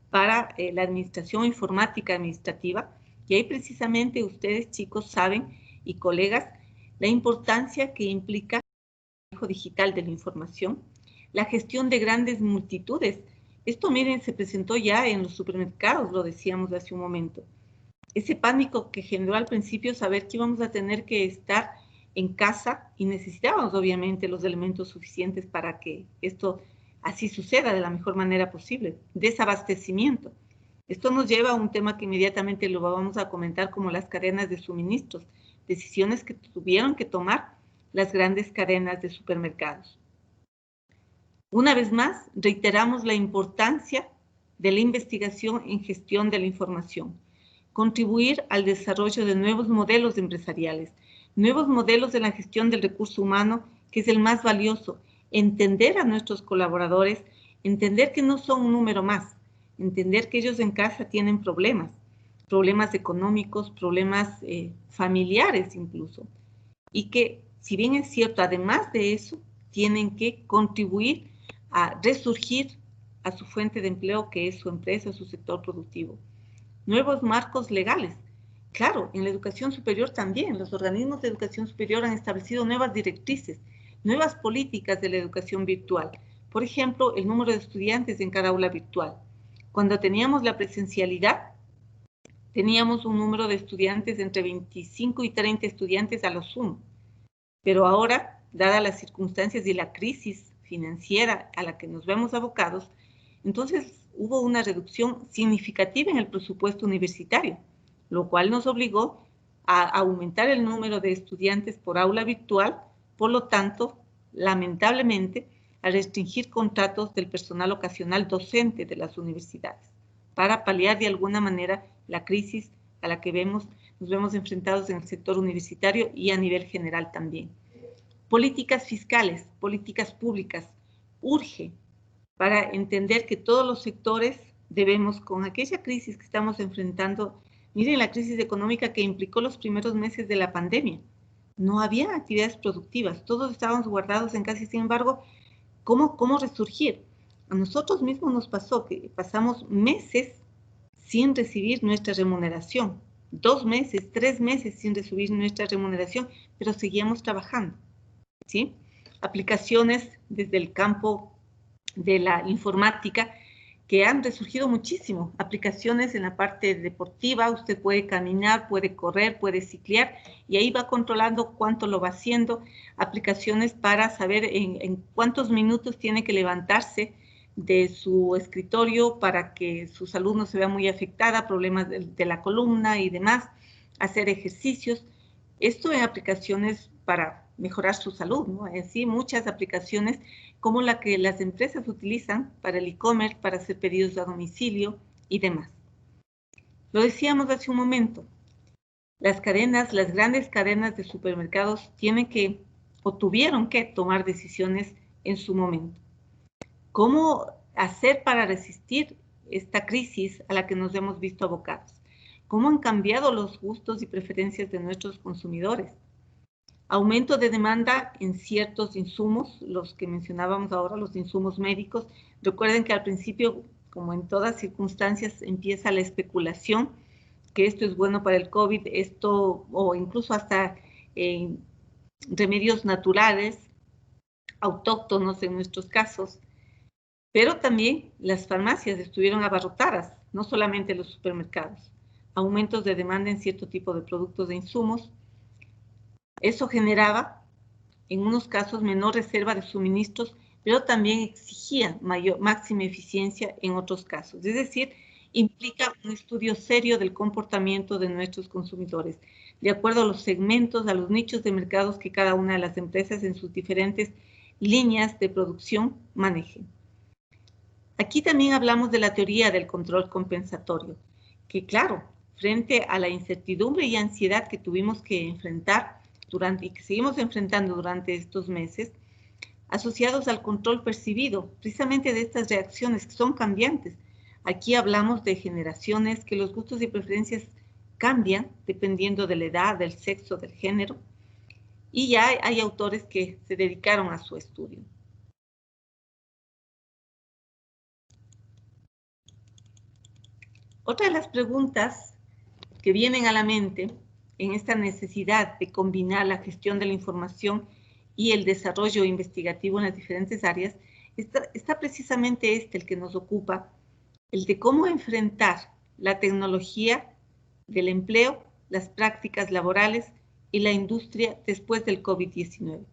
para la administración informática administrativa, y ahí precisamente ustedes, chicos, saben, y colegas, la importancia que implica el manejo digital de la información, la gestión de grandes multitudes. Esto, miren, se presentó ya en los supermercados, lo decíamos hace un momento. Ese pánico que generó al principio saber que íbamos a tener que estar en casa y necesitábamos obviamente los elementos suficientes para que esto así suceda de la mejor manera posible, desabastecimiento. Esto nos lleva a un tema que inmediatamente lo vamos a comentar, como las cadenas de suministros, decisiones que tuvieron que tomar las grandes cadenas de supermercados. Una vez más, reiteramos la importancia de la investigación en gestión de la información, contribuir al desarrollo de nuevos modelos empresariales, nuevos modelos de la gestión del recurso humano, que es el más valioso, entender a nuestros colaboradores, entender que no son un número más, entender que ellos en casa tienen problemas económicos, problemas familiares incluso, y que, si bien es cierto, además de eso, tienen que contribuir a resurgir a su fuente de empleo, que es su empresa, su sector productivo. Nuevos marcos legales. Claro, en la educación superior también, los organismos de educación superior han establecido nuevas directrices, nuevas políticas de la educación virtual. Por ejemplo, el número de estudiantes en cada aula virtual. Cuando teníamos la presencialidad, teníamos un número de estudiantes entre 25 y 30 estudiantes a lo sumo. Pero ahora, dadas las circunstancias y la crisis financiera a la que nos vemos abocados, entonces hubo una reducción significativa en el presupuesto universitario, lo cual nos obligó a aumentar el número de estudiantes por aula virtual, por lo tanto, lamentablemente, a restringir contratos del personal ocasional docente de las universidades, para paliar de alguna manera la crisis a la que nos vemos enfrentados en el sector universitario y a nivel general también. Políticas fiscales, políticas públicas, urge para entender que todos los sectores debemos, con aquella crisis que estamos enfrentando, miren la crisis económica que implicó los primeros meses de la pandemia. No había actividades productivas, todos estábamos guardados en casa y, sin embargo, ¿cómo resurgir? A nosotros mismos nos pasó que pasamos meses sin recibir nuestra remuneración, 2 meses, 3 meses sin recibir nuestra remuneración, pero seguíamos trabajando, ¿sí? Aplicaciones desde el campo de la informática que han resurgido muchísimo, aplicaciones en la parte deportiva, usted puede caminar, puede correr, puede ciclear, y ahí va controlando cuánto lo va haciendo, aplicaciones para saber en cuántos minutos tiene que levantarse de su escritorio para que su salud no se vea muy afectada, problemas de la columna y demás, hacer ejercicios. Esto en aplicaciones para mejorar su salud, ¿no? Así muchas aplicaciones como la que las empresas utilizan para el e-commerce, para hacer pedidos a domicilio y demás. Lo decíamos hace un momento, las grandes cadenas de supermercados tienen que, o tuvieron que tomar decisiones en su momento. ¿Cómo hacer para resistir esta crisis a la que nos hemos visto abocados? ¿Cómo han cambiado los gustos y preferencias de nuestros consumidores? Aumento de demanda en ciertos insumos, los que mencionábamos ahora, los insumos médicos. Recuerden que al principio, como en todas circunstancias, empieza la especulación, que esto es bueno para el COVID, esto, o incluso hasta remedios naturales, autóctonos en nuestros casos. Pero también las farmacias estuvieron abarrotadas, no solamente los supermercados. Aumentos de demanda en cierto tipo de productos e insumos. Eso generaba, en unos casos, menor reserva de suministros pero también exigía máxima eficiencia en otros casos. Es decir, implica un estudio serio del comportamiento de nuestros consumidores, de acuerdo a los segmentos, a los nichos de mercados que cada una de las empresas en sus diferentes líneas de producción manejen. Aquí también hablamos de la teoría del control compensatorio, que claro, frente a la incertidumbre y ansiedad que tuvimos que enfrentar y que seguimos enfrentando durante estos meses, asociados al control percibido, precisamente de estas reacciones que son cambiantes. Aquí hablamos de generaciones, que los gustos y preferencias cambian dependiendo de la edad, del sexo, del género, y ya hay autores que se dedicaron a su estudio. Otra de las preguntas que vienen a la mente en esta necesidad de combinar la gestión de la información y el desarrollo investigativo en las diferentes áreas, está precisamente el que nos ocupa, el de cómo enfrentar la tecnología del empleo, las prácticas laborales y la industria después del COVID-19.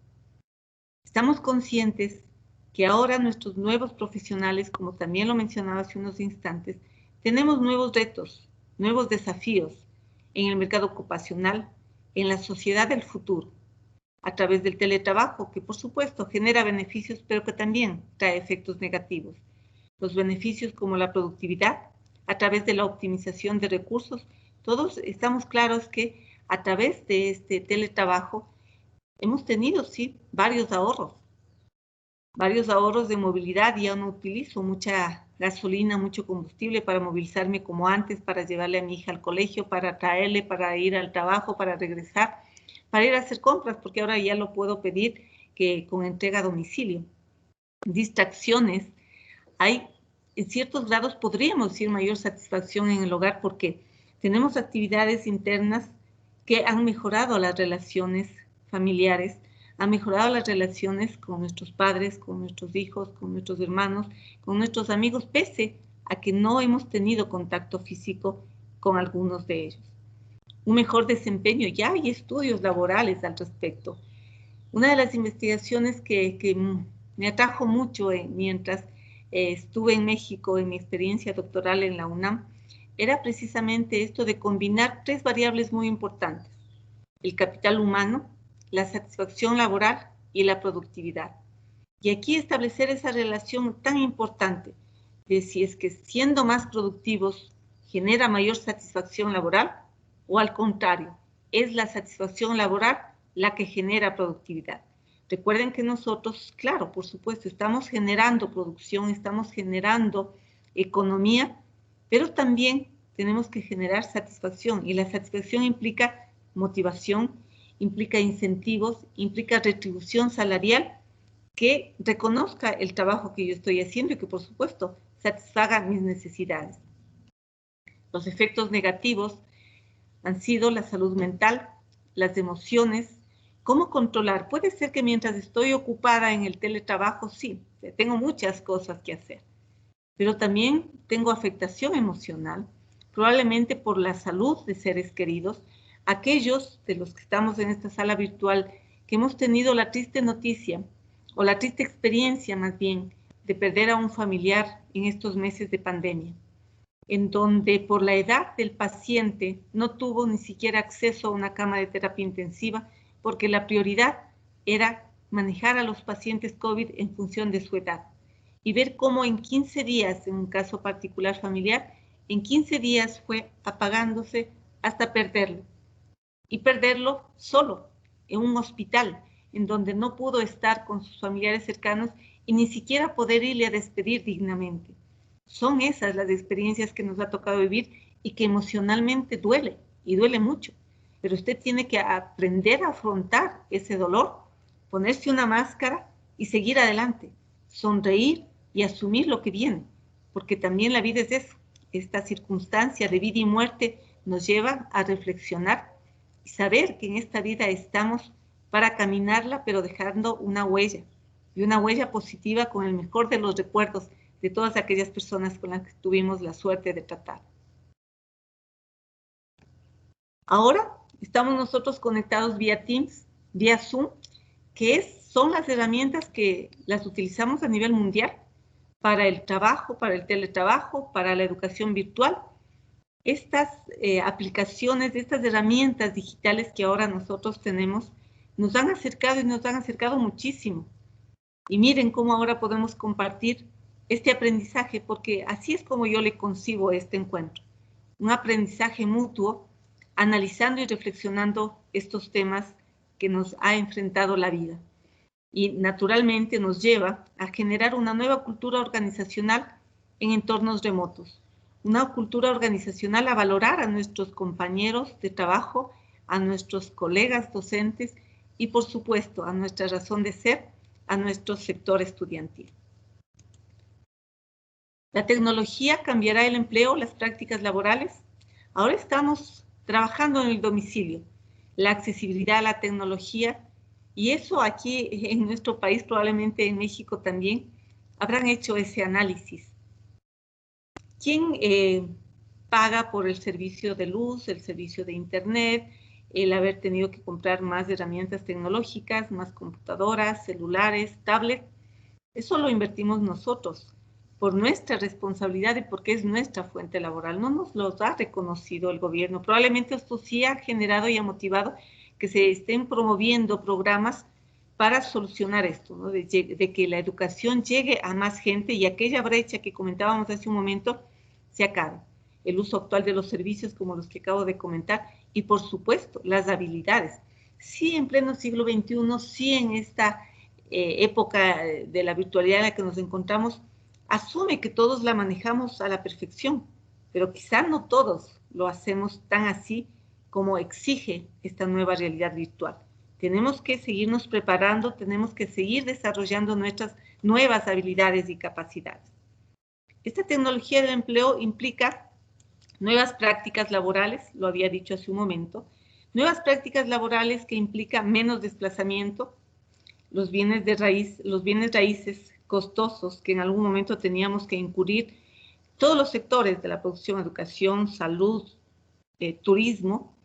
Estamos conscientes que ahora nuestros nuevos profesionales, como también lo mencionaba hace unos instantes, tenemos nuevos retos, nuevos desafíos en el mercado ocupacional, en la sociedad del futuro, a través del teletrabajo, que por supuesto genera beneficios, pero que también trae efectos negativos. Los beneficios como la productividad, a través de la optimización de recursos, todos estamos claros que a través de este teletrabajo hemos tenido, sí, varios ahorros de movilidad. Ya no utilizo mucha gasolina, mucho combustible para movilizarme como antes, para llevarle a mi hija al colegio, para traerle, para ir al trabajo, para regresar, para ir a hacer compras, porque ahora ya lo puedo pedir con entrega a domicilio. Distracciones. Hay, en ciertos grados, podríamos decir, mayor satisfacción en el hogar porque tenemos actividades internas que han mejorado las relaciones familiares, han mejorado las relaciones con nuestros padres, con nuestros hijos, con nuestros hermanos, con nuestros amigos, pese a que no hemos tenido contacto físico con algunos de ellos. Un mejor desempeño, ya hay estudios laborales al respecto. Una de las investigaciones que me atrajo mucho mientras estuve en México en mi experiencia doctoral en la UNAM, era precisamente esto de combinar tres variables muy importantes: el capital humano, la satisfacción laboral y la productividad. Y aquí establecer esa relación tan importante de si es que siendo más productivos genera mayor satisfacción laboral o al contrario, es la satisfacción laboral la que genera productividad. Recuerden que nosotros, claro, por supuesto, estamos generando producción, estamos generando economía, pero también tenemos que generar satisfacción, y la satisfacción implica motivación, implica incentivos, implica retribución salarial que reconozca el trabajo que yo estoy haciendo y que, por supuesto, satisfaga mis necesidades. Los efectos negativos han sido la salud mental, las emociones. ¿Cómo controlar? Puede ser que mientras estoy ocupada en el teletrabajo, sí, tengo muchas cosas que hacer, pero también tengo afectación emocional, probablemente por la salud de seres queridos, aquellos de los que estamos en esta sala virtual que hemos tenido la triste noticia, o la triste experiencia más bien, de perder a un familiar en estos meses de pandemia, en donde por la edad del paciente no tuvo ni siquiera acceso a una cama de terapia intensiva, porque la prioridad era manejar a los pacientes COVID en función de su edad. Y ver cómo en 15 días, en un caso particular familiar, en 15 días fue apagándose hasta perderlo. Y perderlo solo, en un hospital, en donde no pudo estar con sus familiares cercanos y ni siquiera poder irle a despedir dignamente. Son esas las experiencias que nos ha tocado vivir y que emocionalmente duele, y duele mucho. Pero usted tiene que aprender a afrontar ese dolor, ponerse una máscara y seguir adelante, sonreír y asumir lo que viene, porque también la vida es eso. Esta circunstancia de vida y muerte nos lleva a reflexionar y saber que en esta vida estamos para caminarla, pero dejando una huella, y una huella positiva con el mejor de los recuerdos de todas aquellas personas con las que tuvimos la suerte de tratar. Ahora estamos nosotros conectados vía Teams, vía Zoom, que es son las herramientas que las utilizamos a nivel mundial para el trabajo, para el teletrabajo, para la educación virtual. Estas aplicaciones, estas herramientas digitales que ahora nosotros tenemos, nos han acercado y nos han acercado muchísimo. Y miren cómo ahora podemos compartir este aprendizaje, porque así es como yo le concibo este encuentro. Un aprendizaje mutuo, analizando y reflexionando estos temas que nos ha enfrentado la vida. Y naturalmente nos lleva a generar una nueva cultura organizacional en entornos remotos. Una cultura organizacional a valorar a nuestros compañeros de trabajo, a nuestros colegas docentes y, por supuesto, a nuestra razón de ser, a nuestro sector estudiantil. La tecnología cambiará el empleo, las prácticas laborales. Ahora estamos trabajando en el domicilio, la accesibilidad a la tecnología, y eso aquí en nuestro país, probablemente en México también, habrán hecho ese análisis. ¿Quién paga por el servicio de luz, el servicio de internet, el haber tenido que comprar más herramientas tecnológicas, más computadoras, celulares, tablets? Eso lo invertimos nosotros, por nuestra responsabilidad y porque es nuestra fuente laboral. No nos lo ha reconocido el gobierno. Probablemente esto sí ha generado y ha motivado que se estén promoviendo programas para solucionar esto, ¿no? de que la educación llegue a más gente y aquella brecha que comentábamos hace un momento se acabe. El uso actual de los servicios como los que acabo de comentar y, por supuesto, las habilidades. Sí, en pleno siglo XXI, sí en esta época de la virtualidad en la que nos encontramos, asume que todos la manejamos a la perfección, pero quizá no todos lo hacemos tan así como exige esta nueva realidad virtual. Tenemos que seguirnos preparando, tenemos que seguir desarrollando nuestras nuevas habilidades y capacidades. Esta tecnología del empleo implica nuevas prácticas laborales, lo había dicho hace un momento, nuevas prácticas laborales que implican menos desplazamiento, los bienes raíces costosos que en algún momento teníamos que incurrir, todos los sectores de la producción, educación, salud, turismo,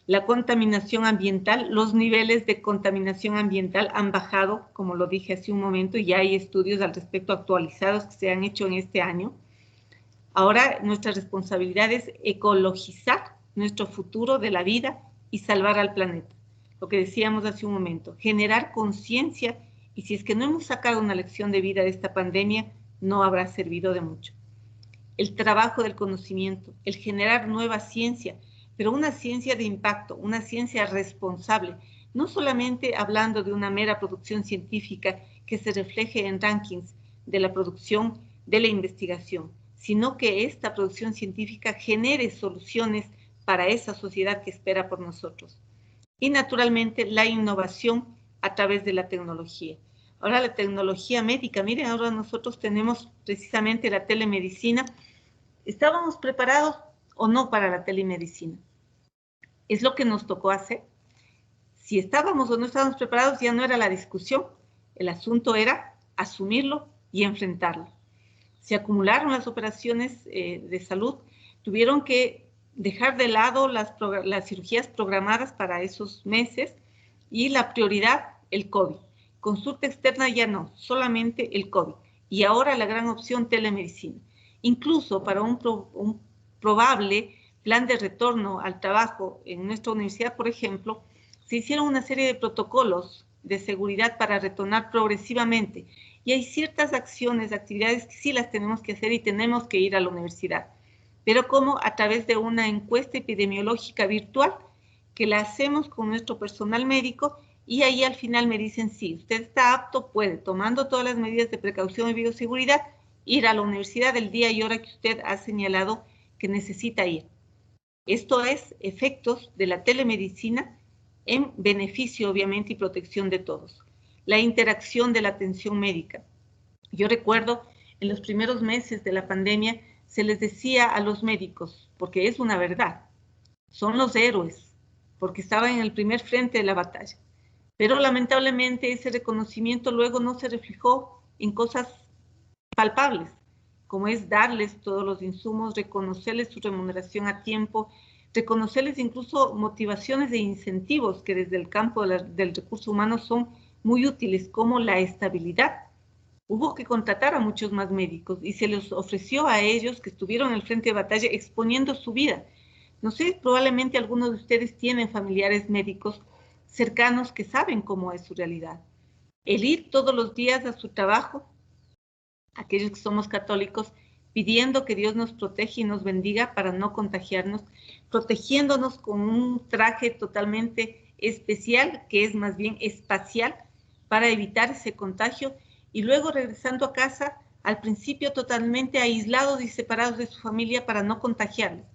la contaminación ambiental, los niveles de contaminación ambiental han bajado, como lo dije hace un momento, y ya hay estudios al respecto actualizados que se han hecho en este año. Ahora nuestra responsabilidad es ecologizar nuestro futuro de la vida y salvar al planeta. Lo que decíamos hace un momento, generar conciencia, y si es que no hemos sacado una lección de vida de esta pandemia, no habrá servido de mucho. El trabajo del conocimiento, el generar nueva ciencia, pero una ciencia de impacto, una ciencia responsable, no solamente hablando de una mera producción científica que se refleje en rankings de la producción, de la investigación, sino que esta producción científica genere soluciones para esa sociedad que espera por nosotros. Y naturalmente la innovación a través de la tecnología. Ahora la tecnología médica, miren, ahora nosotros tenemos precisamente la telemedicina. ¿Estábamos preparados o no para la telemedicina? Es lo que nos tocó hacer. Si estábamos o no estábamos preparados ya no era la discusión. El asunto era asumirlo y enfrentarlo. Se acumularon las operaciones de salud, tuvieron que dejar de lado las cirugías programadas para esos meses y la prioridad, el COVID. Consulta externa ya no, solamente el COVID. Y ahora la gran opción, telemedicina. Incluso para un probable plan de retorno al trabajo en nuestra universidad, por ejemplo, se hicieron una serie de protocolos de seguridad para retornar progresivamente. Y hay ciertas acciones, actividades que sí las tenemos que hacer y tenemos que ir a la universidad. Pero como a través de una encuesta epidemiológica virtual que la hacemos con nuestro personal médico y ahí al final me dicen, sí, usted está apto, puede, tomando todas las medidas de precaución y bioseguridad, ir a la universidad el día y hora que usted ha señalado que necesita ir. Esto es efectos de la telemedicina en beneficio, obviamente, y protección de todos. La interacción de la atención médica. Yo recuerdo en los primeros meses de la pandemia se les decía a los médicos, porque es una verdad, son los héroes, porque estaban en el primer frente de la batalla. Pero lamentablemente ese reconocimiento luego no se reflejó en cosas palpables, como es darles todos los insumos, reconocerles su remuneración a tiempo, reconocerles incluso motivaciones e incentivos que desde el campo del recurso humano son muy útiles como la estabilidad. Hubo que contratar a muchos más médicos y se les ofreció a ellos que estuvieron en el frente de batalla exponiendo su vida. No sé, probablemente algunos de ustedes tienen familiares médicos cercanos que saben cómo es su realidad. El ir todos los días a su trabajo, aquellos que somos católicos, pidiendo que Dios nos proteja y nos bendiga para no contagiarnos, protegiéndonos con un traje totalmente especial, que es más bien espacial, para evitar ese contagio, y luego regresando a casa, al principio totalmente aislados y separados de su familia para no contagiarles.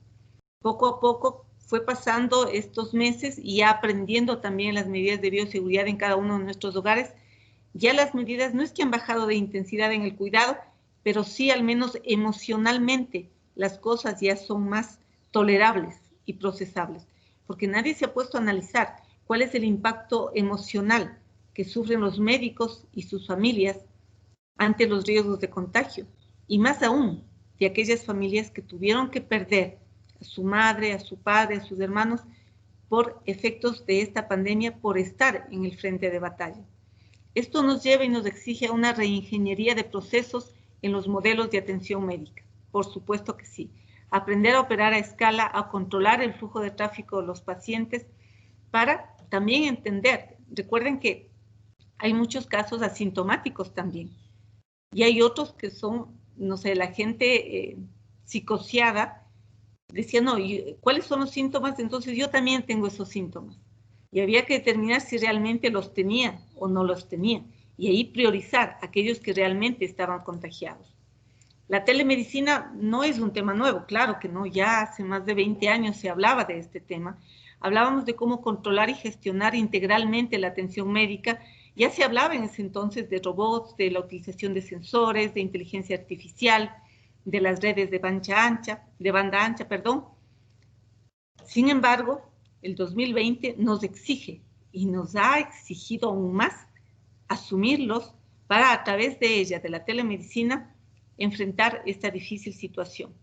Poco a poco fue pasando estos meses y ya aprendiendo también las medidas de bioseguridad en cada uno de nuestros hogares. Ya las medidas no es que han bajado de intensidad en el cuidado, pero sí al menos emocionalmente las cosas ya son más tolerables y procesables, porque nadie se ha puesto a analizar cuál es el impacto emocional que sufren los médicos y sus familias ante los riesgos de contagio, y más aún de aquellas familias que tuvieron que perder a su madre, a su padre, a sus hermanos por efectos de esta pandemia, por estar en el frente de batalla. Esto nos lleva y nos exige a una reingeniería de procesos en los modelos de atención médica. Por supuesto que sí. Aprender a operar a escala, a controlar el flujo de tráfico de los pacientes para también entender. Recuerden que hay muchos casos asintomáticos también. Y hay otros que son, no sé, la gente psicoseada, decía, no, ¿cuáles son los síntomas? Entonces yo también tengo esos síntomas. Y había que determinar si realmente los tenía o no los tenía. Y ahí priorizar aquellos que realmente estaban contagiados. La telemedicina no es un tema nuevo, claro que no, ya hace más de 20 años se hablaba de este tema. Hablábamos de cómo controlar y gestionar integralmente la atención médica. Ya se hablaba en ese entonces de robots, de la utilización de sensores, de inteligencia artificial, de las redes de banda ancha, perdón. Sin embargo, el 2020 nos exige y nos ha exigido aún más asumirlos para, a través de ella, de la telemedicina, enfrentar esta difícil situación.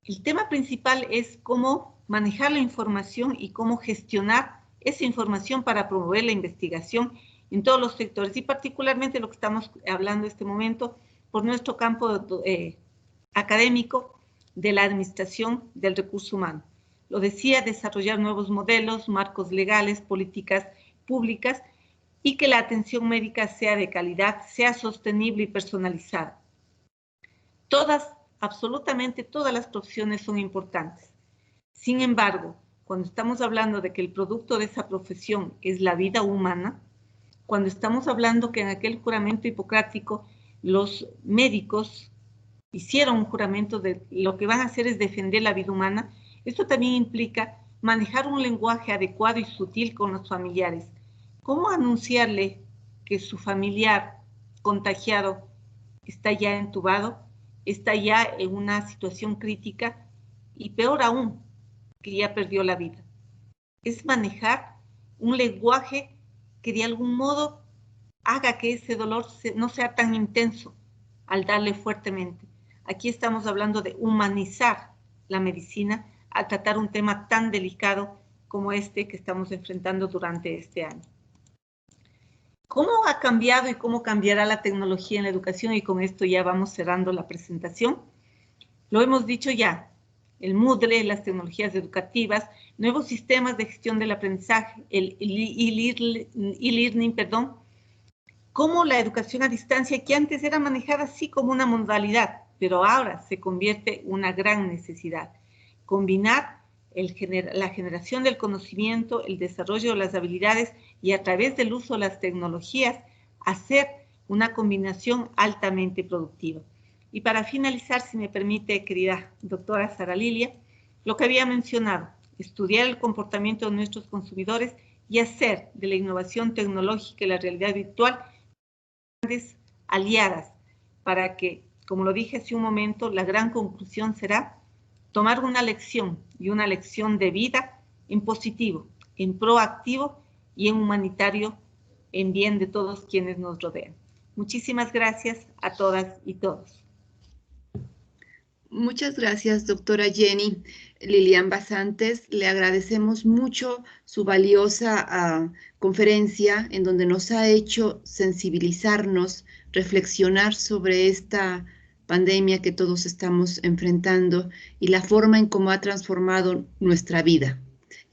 El tema principal es cómo manejar la información y cómo gestionar esa información para promover la investigación en todos los sectores, y particularmente lo que estamos hablando en este momento por nuestro campo académico de la administración del recurso humano. Lo decía, desarrollar nuevos modelos, marcos legales, políticas públicas, y que la atención médica sea de calidad, sea sostenible y personalizada. Todas, absolutamente todas las profesiones son importantes. Sin embargo, cuando estamos hablando de que el producto de esa profesión es la vida humana, cuando estamos hablando que en aquel juramento hipocrático los médicos hicieron un juramento de lo que van a hacer es defender la vida humana, esto también implica manejar un lenguaje adecuado y sutil con los familiares. ¿Cómo anunciarle que su familiar contagiado está ya entubado, está ya en una situación crítica y peor aún, que ya perdió la vida? Es manejar un lenguaje que de algún modo haga que ese dolor no sea tan intenso al darle fuertemente. Aquí estamos hablando de humanizar la medicina al tratar un tema tan delicado como este que estamos enfrentando durante este año. ¿Cómo ha cambiado y cómo cambiará la tecnología en la educación? Y con esto ya vamos cerrando la presentación. Lo hemos dicho ya, el Moodle, las tecnologías educativas, nuevos sistemas de gestión del aprendizaje, el e-learning, como la educación a distancia, que antes era manejada así como una modalidad, pero ahora se convierte en una gran necesidad. Combinar la generación del conocimiento, el desarrollo de las habilidades y a través del uso de las tecnologías, hacer una combinación altamente productiva. Y para finalizar, si me permite, querida doctora Sara Lilia, lo que había mencionado, estudiar el comportamiento de nuestros consumidores y hacer de la innovación tecnológica y la realidad virtual grandes aliadas para que, como lo dije hace un momento, la gran conclusión será tomar una lección y una lección de vida en positivo, en proactivo y en humanitario, en bien de todos quienes nos rodean. Muchísimas gracias a todas y todos. Muchas gracias, doctora Jenny. Lilian Basantes, le agradecemos mucho su valiosa conferencia en donde nos ha hecho sensibilizarnos, reflexionar sobre esta pandemia que todos estamos enfrentando y la forma en cómo ha transformado nuestra vida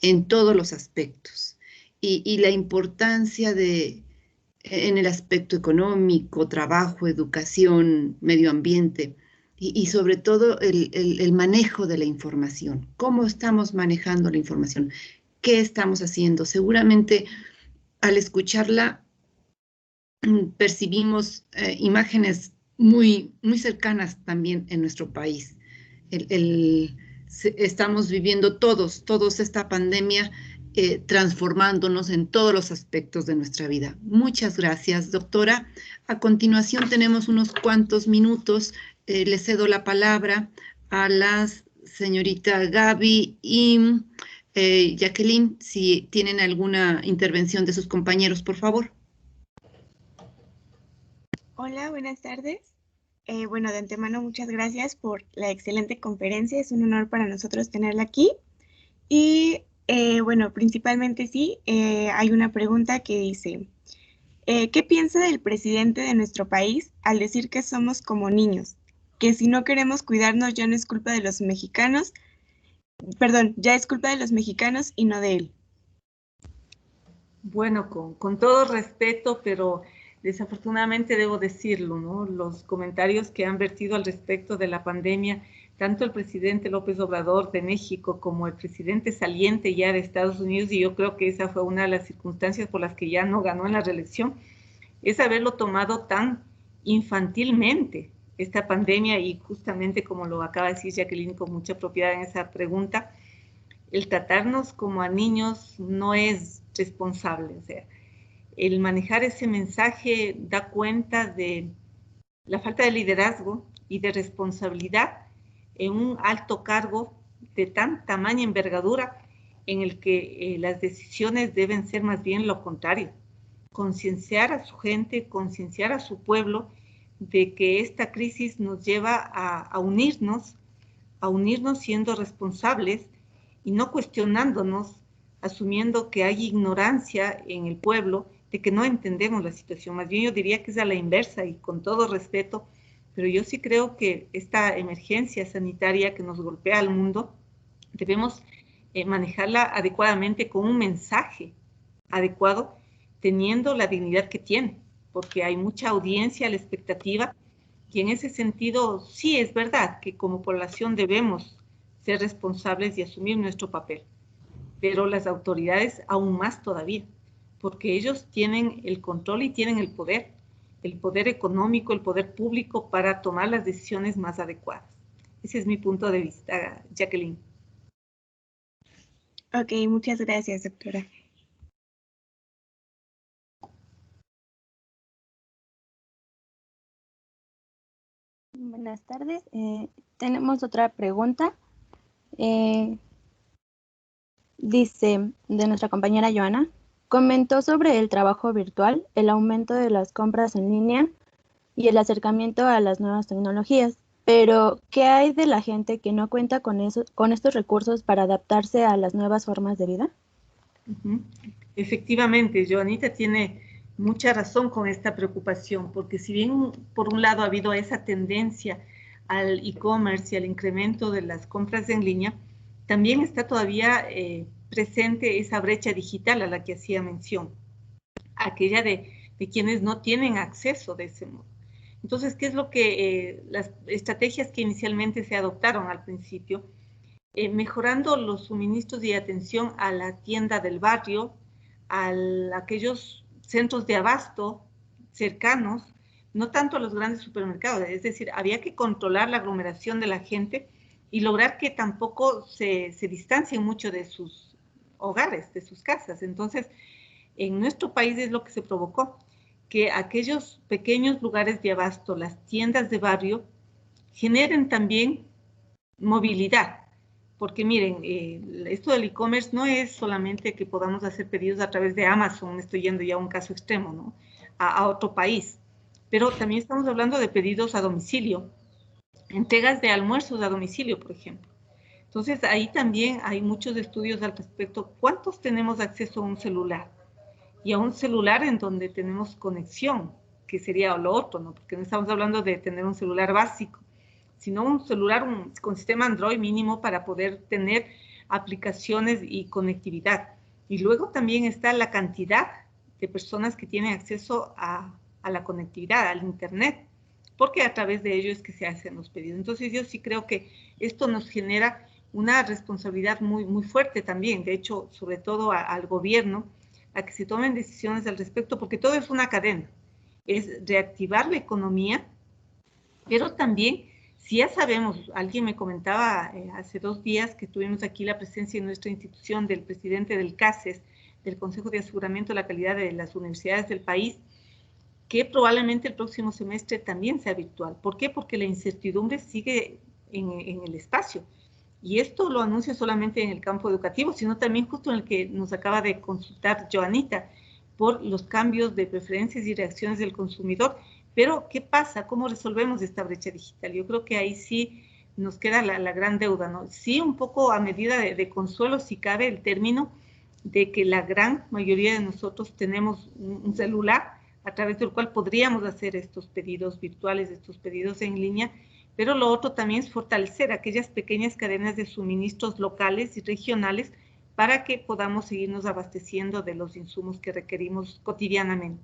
en todos los aspectos y la importancia en el aspecto económico, trabajo, educación, medio ambiente y sobre todo el manejo de la información. ¿Cómo estamos manejando la información? ¿Qué estamos haciendo? Seguramente al escucharla percibimos imágenes muy cercanas también en nuestro país. Estamos viviendo todos esta pandemia transformándonos en todos los aspectos de nuestra vida. Muchas gracias, doctora. A continuación tenemos unos cuantos minutos. Le cedo la palabra a las señorita Gaby y Jacqueline, si tienen alguna intervención de sus compañeros, por favor. Hola, buenas tardes. Bueno, de antemano, muchas gracias por la excelente conferencia. Es un honor para nosotros tenerla aquí. Y bueno, principalmente sí, hay una pregunta que dice, ¿qué piensa del presidente de nuestro país al decir que somos como niños? Que si no queremos cuidarnos ya no es culpa de los mexicanos, perdón, ya es culpa de los mexicanos y no de él. Bueno, con todo respeto, pero desafortunadamente debo decirlo, ¿no? Los comentarios que han vertido al respecto de la pandemia, tanto el presidente López Obrador de México como el presidente saliente ya de Estados Unidos, y yo creo que esa fue una de las circunstancias por las que ya no ganó en la reelección, es haberlo tomado tan infantilmente esta pandemia, y justamente como lo acaba de decir Jacqueline con mucha propiedad en esa pregunta, el tratarnos como a niños no es responsable. O sea, el manejar ese mensaje da cuenta de la falta de liderazgo y de responsabilidad en un alto cargo de tan tamaña envergadura en el que las decisiones deben ser más bien lo contrario. Concienciar a su gente, concienciar a su pueblo de que esta crisis nos lleva a unirnos siendo responsables y no cuestionándonos, asumiendo que hay ignorancia en el pueblo, de que no entendemos la situación. Más bien yo diría que es a la inversa y con todo respeto, pero yo sí creo que esta emergencia sanitaria que nos golpea al mundo, debemos manejarla adecuadamente con un mensaje adecuado, teniendo la dignidad que tiene, porque hay mucha audiencia a la expectativa y en ese sentido sí es verdad que como población debemos ser responsables y asumir nuestro papel, pero las autoridades aún más todavía, porque ellos tienen el control y tienen el poder económico, el poder público para tomar las decisiones más adecuadas. Ese es mi punto de vista, Jacqueline. Ok, muchas gracias, doctora. Buenas tardes. Tenemos otra pregunta. Dice de nuestra compañera Joana, comentó sobre el trabajo virtual, el aumento de las compras en línea y el acercamiento a las nuevas tecnologías. Pero, ¿qué hay de la gente que no cuenta con estos recursos para adaptarse a las nuevas formas de vida? Efectivamente, Joanita tiene mucha razón con esta preocupación, porque si bien por un lado ha habido esa tendencia al e-commerce y al incremento de las compras en línea, también está todavía presente esa brecha digital a la que hacía mención, aquella de quienes no tienen acceso de ese modo. Entonces, ¿qué es lo que las estrategias que inicialmente se adoptaron al principio? Mejorando los suministros y atención a la tienda del barrio, a aquellos centros de abasto cercanos, no tanto a los grandes supermercados, es decir, había que controlar la aglomeración de la gente y lograr que tampoco se distancien mucho de sus hogares, de sus casas. Entonces, en nuestro país es lo que se provocó, que aquellos pequeños lugares de abasto, las tiendas de barrio, generen también movilidad. Porque miren, esto del e-commerce no es solamente que podamos hacer pedidos a través de Amazon, estoy yendo ya a un caso extremo, ¿no? A otro país, pero también estamos hablando de pedidos a domicilio, entregas de almuerzos a domicilio, por ejemplo. Entonces, ahí también hay muchos estudios al respecto. ¿Cuántos tenemos acceso a un celular? Y a un celular en donde tenemos conexión, que sería lo otro, ¿no? Porque no estamos hablando de tener un celular básico, sino un celular con sistema Android mínimo para poder tener aplicaciones y conectividad. Y luego también está la cantidad de personas que tienen acceso a la conectividad, al Internet, porque a través de ello es que se hacen los pedidos. Entonces yo sí creo que esto nos genera una responsabilidad muy, muy fuerte también, de hecho, sobre todo al gobierno, a que se tomen decisiones al respecto, porque todo es una cadena. Es reactivar la economía, pero también, si ya sabemos, alguien me comentaba hace 2 días que tuvimos aquí la presencia en nuestra institución del presidente del CASES, del Consejo de Aseguramiento de la Calidad de las Universidades del país, que probablemente el próximo semestre también sea virtual. ¿Por qué? Porque la incertidumbre sigue en el espacio. Y esto lo anuncia solamente en el campo educativo, sino también justo en el que nos acaba de consultar Joanita, por los cambios de preferencias y reacciones del consumidor. Pero, ¿qué pasa? ¿Cómo resolvemos esta brecha digital? Yo creo que ahí sí nos queda la gran deuda, ¿no? Sí, un poco a medida de consuelo, si cabe el término, de que la gran mayoría de nosotros tenemos un celular a través del cual podríamos hacer estos pedidos virtuales, estos pedidos en línea, pero lo otro también es fortalecer aquellas pequeñas cadenas de suministros locales y regionales para que podamos seguirnos abasteciendo de los insumos que requerimos cotidianamente.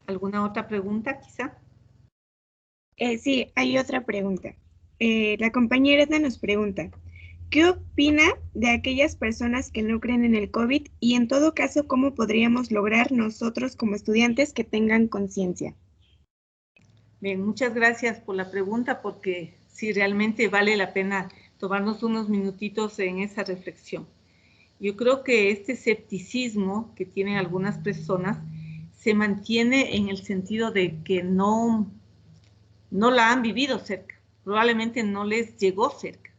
¿Alguna otra pregunta, quizá? Sí, hay otra pregunta. La compañera Edna nos pregunta, ¿qué opina de aquellas personas que no creen en el COVID y en todo caso, cómo podríamos lograr nosotros como estudiantes que tengan conciencia? Bien, muchas gracias por la pregunta, porque sí, realmente vale la pena tomarnos unos minutitos en esa reflexión. Yo creo que este escepticismo que tienen algunas personas se mantiene en el sentido de que no la han vivido cerca, probablemente no les llegó cerca.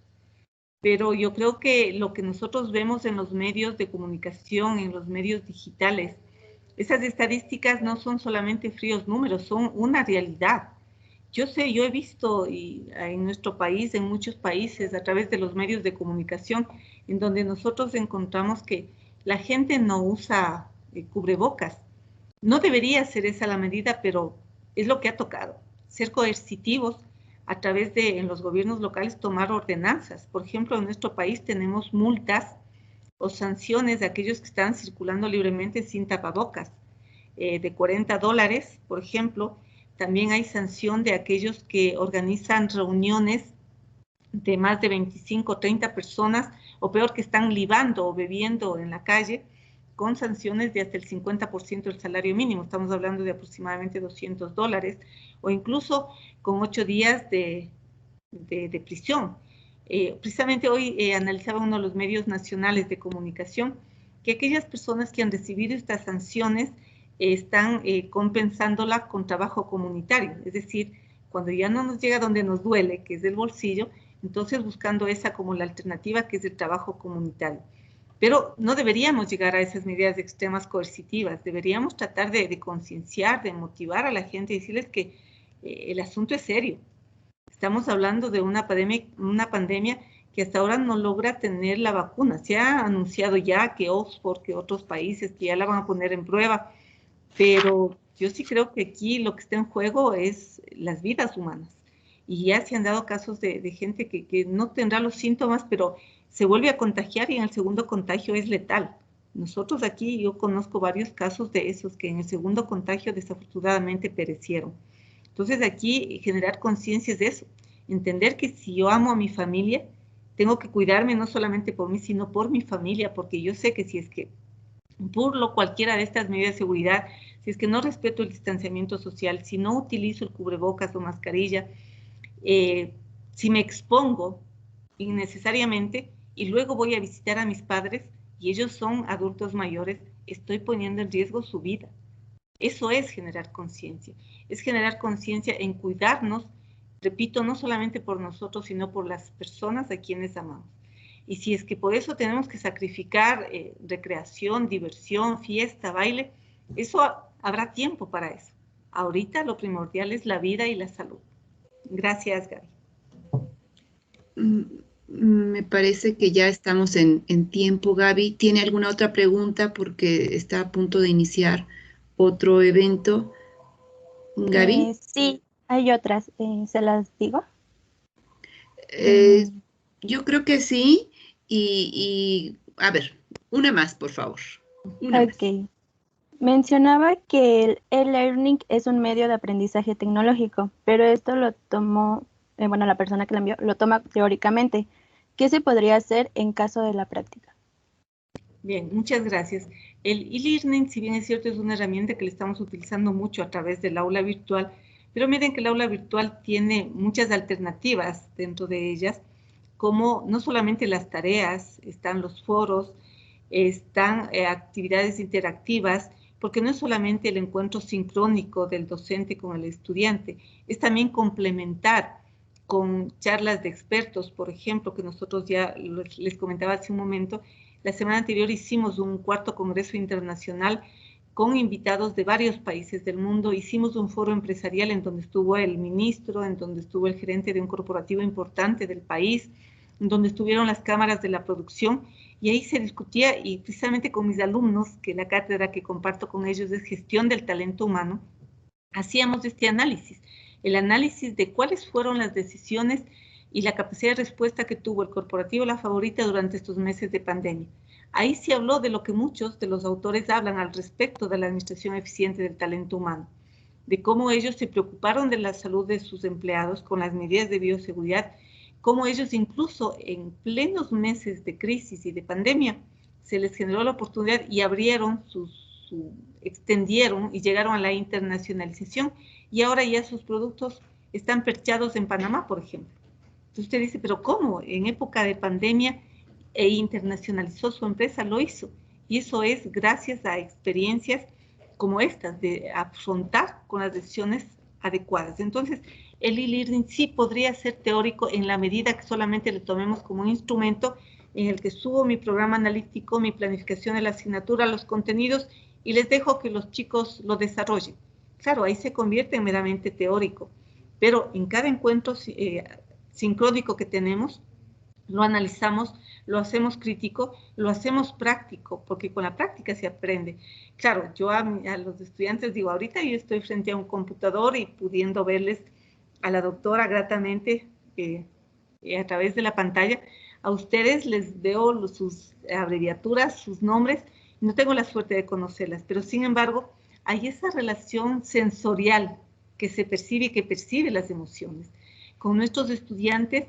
Pero yo creo que lo que nosotros vemos en los medios de comunicación, en los medios digitales, esas estadísticas no son solamente fríos números, son una realidad. Yo sé, yo he visto en nuestro país, en muchos países, a través de los medios de comunicación, en donde nosotros encontramos que la gente no usa cubrebocas. No debería ser esa la medida, pero es lo que ha tocado. Ser coercitivos a través de, en los gobiernos locales, tomar ordenanzas. Por ejemplo, en nuestro país tenemos multas o sanciones de aquellos que están circulando libremente sin tapabocas, de $40, por ejemplo. También hay sanción de aquellos que organizan reuniones de más de 25 o 30 personas, o peor, que están libando o bebiendo en la calle, con sanciones de hasta el 50% del salario mínimo. Estamos hablando de aproximadamente $200, o incluso con 8 días de prisión. Precisamente hoy analizaba uno de los medios nacionales de comunicación que aquellas personas que han recibido estas sanciones están compensándola con trabajo comunitario, es decir, cuando ya no nos llega donde nos duele, que es del bolsillo, entonces buscando esa como la alternativa, que es el trabajo comunitario. Pero no deberíamos llegar a esas medidas extremas coercitivas, deberíamos tratar de concienciar, de motivar a la gente y decirles que el asunto es serio. Estamos hablando de una pandemia que hasta ahora no logra tener la vacuna. Se ha anunciado ya que Oxford, que otros países que ya la van a poner en prueba, pero yo sí creo que aquí lo que está en juego es las vidas humanas. Y ya se han dado casos de gente que no tendrá los síntomas, pero se vuelve a contagiar y en el segundo contagio es letal. Nosotros aquí, yo conozco varios casos de esos que en el segundo contagio desafortunadamente perecieron. Entonces aquí generar conciencia es de eso, entender que si yo amo a mi familia, tengo que cuidarme no solamente por mí, sino por mi familia, porque yo sé que si es que burlo cualquiera de estas medidas de seguridad, si es que no respeto el distanciamiento social, si no utilizo el cubrebocas o mascarilla, si me expongo innecesariamente y luego voy a visitar a mis padres y ellos son adultos mayores, estoy poniendo en riesgo su vida. Eso es generar conciencia en cuidarnos, repito, no solamente por nosotros, sino por las personas a quienes amamos. Y si es que por eso tenemos que sacrificar recreación, diversión, fiesta, baile, eso habrá tiempo para eso. Ahorita lo primordial es la vida y la salud. Gracias, Gaby. Me parece que ya estamos en tiempo, Gaby. ¿Tiene alguna otra pregunta? Porque está a punto de iniciar otro evento. Gaby. Sí, hay otras. ¿Se las digo? Yo creo que sí. Y a ver, una más, por favor. Una más. Ok. Mencionaba que el e-learning es un medio de aprendizaje tecnológico, pero esto lo tomó, bueno, la persona que lo envió, lo toma teóricamente. ¿Qué se podría hacer en caso de la práctica? Bien, muchas gracias. El e-learning, si bien es cierto, es una herramienta que le estamos utilizando mucho a través del aula virtual, pero miren que el aula virtual tiene muchas alternativas dentro de ellas, como no solamente las tareas, están los foros, están actividades interactivas, porque no es solamente el encuentro sincrónico del docente con el estudiante, es también complementar con charlas de expertos, por ejemplo, que nosotros ya les comentaba hace un momento. La semana anterior hicimos un 4º Congreso Internacional con invitados de varios países del mundo. Hicimos un foro empresarial en donde estuvo el ministro, en donde estuvo el gerente de un corporativo importante del país, en donde estuvieron las cámaras de la producción, y ahí se discutía, y precisamente con mis alumnos, que la cátedra que comparto con ellos es Gestión del Talento Humano, hacíamos este análisis, el análisis de cuáles fueron las decisiones y la capacidad de respuesta que tuvo el corporativo La Favorita durante estos meses de pandemia. Ahí se habló de lo que muchos de los autores hablan al respecto de la administración eficiente del talento humano, de cómo ellos se preocuparon de la salud de sus empleados con las medidas de bioseguridad, cómo ellos incluso en plenos meses de crisis y de pandemia se les generó la oportunidad y abrieron extendieron y llegaron a la internacionalización, y ahora ya sus productos están perchados en Panamá, por ejemplo. Entonces usted dice, pero ¿cómo? En época de pandemia internacionalizó su empresa, lo hizo. Y eso es gracias a experiencias como estas, de afrontar con las decisiones adecuadas. Entonces, el e-learning sí podría ser teórico en la medida que solamente le tomemos como un instrumento en el que subo mi programa analítico, mi planificación de la asignatura, los contenidos, y les dejo que los chicos lo desarrollen. Claro, ahí se convierte en meramente teórico, pero en cada encuentro sincrónico que tenemos, lo analizamos, lo hacemos crítico, lo hacemos práctico, porque con la práctica se aprende. Claro, yo a los estudiantes digo, ahorita yo estoy frente a un computador y pudiendo verles a la doctora gratamente a través de la pantalla. A ustedes les veo sus abreviaturas, sus nombres, no tengo la suerte de conocerlas, pero sin embargo hay esa relación sensorial que se percibe y que percibe las emociones. Con nuestros estudiantes,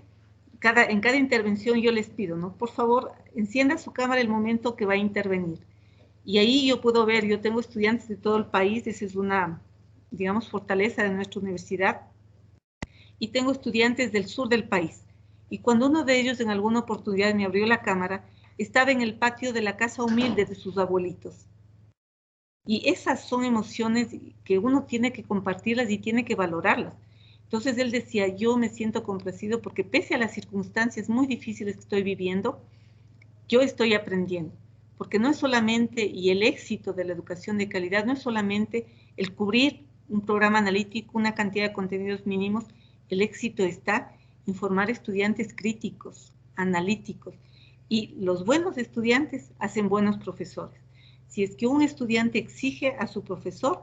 en cada intervención yo les pido, ¿no? Por favor, encienda su cámara el momento que va a intervenir. Y ahí yo puedo ver, yo tengo estudiantes de todo el país, esa es una, digamos, fortaleza de nuestra universidad, y tengo estudiantes del sur del país. Y cuando uno de ellos en alguna oportunidad me abrió la cámara, estaba en el patio de la casa humilde de sus abuelitos. Y esas son emociones que uno tiene que compartirlas y tiene que valorarlas. Entonces él decía, yo me siento complacido porque pese a las circunstancias muy difíciles que estoy viviendo, yo estoy aprendiendo. Porque no es solamente, y el éxito de la educación de calidad, no es solamente el cubrir un programa analítico, una cantidad de contenidos mínimos, el éxito está en formar estudiantes críticos, analíticos, y los buenos estudiantes hacen buenos profesores. Si es que un estudiante exige a su profesor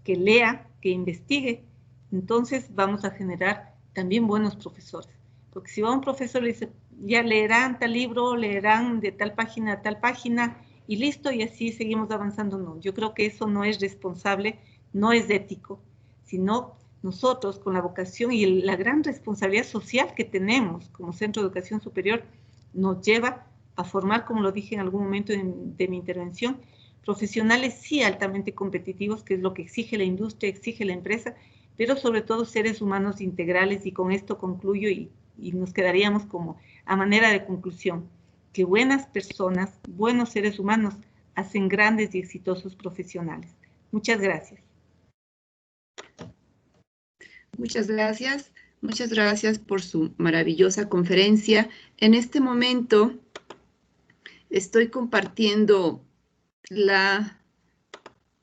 que lea, que investigue, entonces vamos a generar también buenos profesores. Porque si va un profesor y dice, ya leerán tal libro, leerán de tal página a tal página y listo, y así seguimos avanzando, no. Yo creo que eso no es responsable, no es ético, sino nosotros con la vocación y la gran responsabilidad social que tenemos como Centro de Educación Superior nos lleva a formar, como lo dije en algún momento de mi intervención, profesionales sí altamente competitivos, que es lo que exige la industria, exige la empresa, pero sobre todo seres humanos integrales, y con esto concluyo y nos quedaríamos como a manera de conclusión, que buenas personas, buenos seres humanos, hacen grandes y exitosos profesionales. Muchas gracias. Muchas gracias por su maravillosa conferencia. En este momento estoy compartiendo la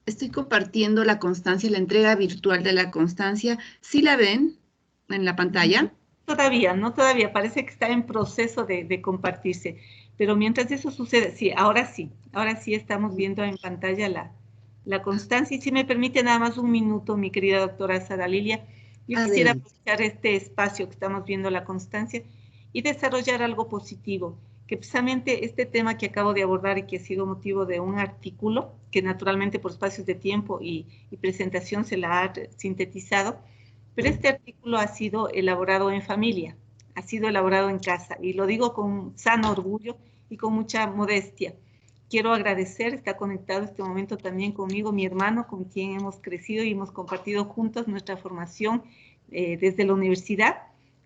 Estoy compartiendo la constancia, la entrega virtual de la constancia. ¿Sí la ven en la pantalla? Todavía, no todavía, parece que está en proceso de compartirse. Pero mientras eso sucede, sí, ahora sí estamos viendo en pantalla la constancia. Y si me permite nada más un minuto, mi querida doctora Sara Lilia, yo quisiera Adelante. aprovechar este espacio que estamos viendo la constancia y desarrollar algo positivo, que precisamente este tema que acabo de abordar y que ha sido motivo de un artículo, que naturalmente por espacios de tiempo y presentación se la ha sintetizado, pero este artículo ha sido elaborado en familia, ha sido elaborado en casa, y lo digo con sano orgullo y con mucha modestia. Quiero agradecer, está conectado en este momento también conmigo mi hermano, con quien hemos crecido y hemos compartido juntos nuestra formación desde la universidad,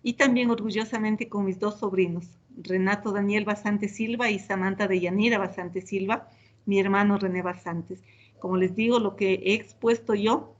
y también orgullosamente con mis dos sobrinos, Renato Daniel Basante Silva y Samantha Deyanira Basante Silva, mi hermano René Basantes. Como les digo, lo que he expuesto yo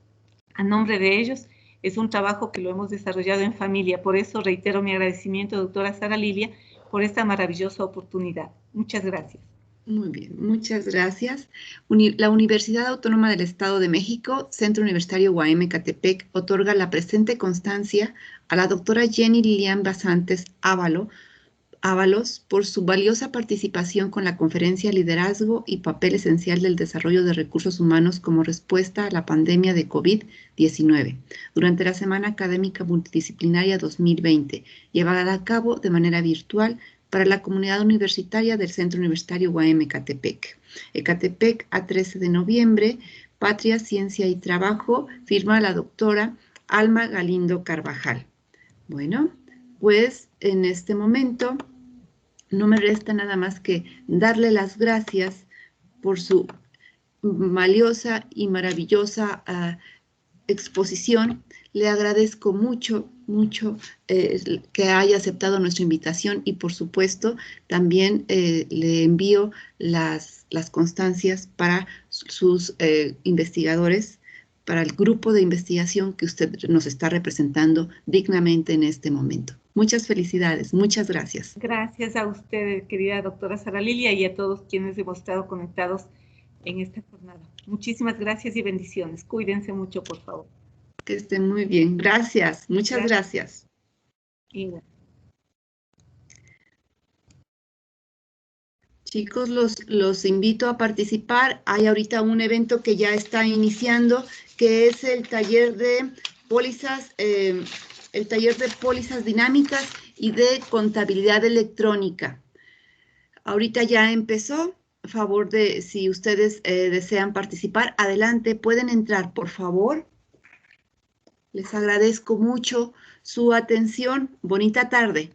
a nombre de ellos es un trabajo que lo hemos desarrollado en familia. Por eso reitero mi agradecimiento, doctora Sara Lilia, por esta maravillosa oportunidad. Muchas gracias. Muy bien, muchas gracias. La Universidad Autónoma del Estado de México, Centro Universitario UAM Ecatepec, otorga la presente constancia a la doctora Jenny Lilian Basantes Ábalos por su valiosa participación con la conferencia Liderazgo y Papel Esencial del Desarrollo de Recursos Humanos como respuesta a la pandemia de COVID-19 durante la Semana Académica Multidisciplinaria 2020, llevada a cabo de manera virtual para la comunidad universitaria del Centro Universitario UAM Ecatepec. Ecatepec, a 13 de noviembre, Patria, Ciencia y Trabajo, firma la doctora Alma Galindo Carvajal. Bueno, pues en este momento no me resta nada más que darle las gracias por su valiosa y maravillosa exposición. Le agradezco mucho que haya aceptado nuestra invitación y por supuesto también le envío las constancias para sus investigadores, para el grupo de investigación que usted nos está representando dignamente en este momento. Muchas felicidades, muchas gracias. Gracias a usted, querida doctora Sara Lilia, y a todos quienes hemos estado conectados en esta jornada. Muchísimas gracias y bendiciones. Cuídense mucho, por favor. Que estén muy bien. Gracias, muchas gracias. Igual. Chicos, los invito a participar. Hay ahorita un evento que ya está iniciando, que es el taller de pólizas, dinámicas y de contabilidad electrónica. Ahorita ya empezó. A favor de, si ustedes desean participar, adelante, pueden entrar, por favor. Les agradezco mucho su atención. Bonita tarde.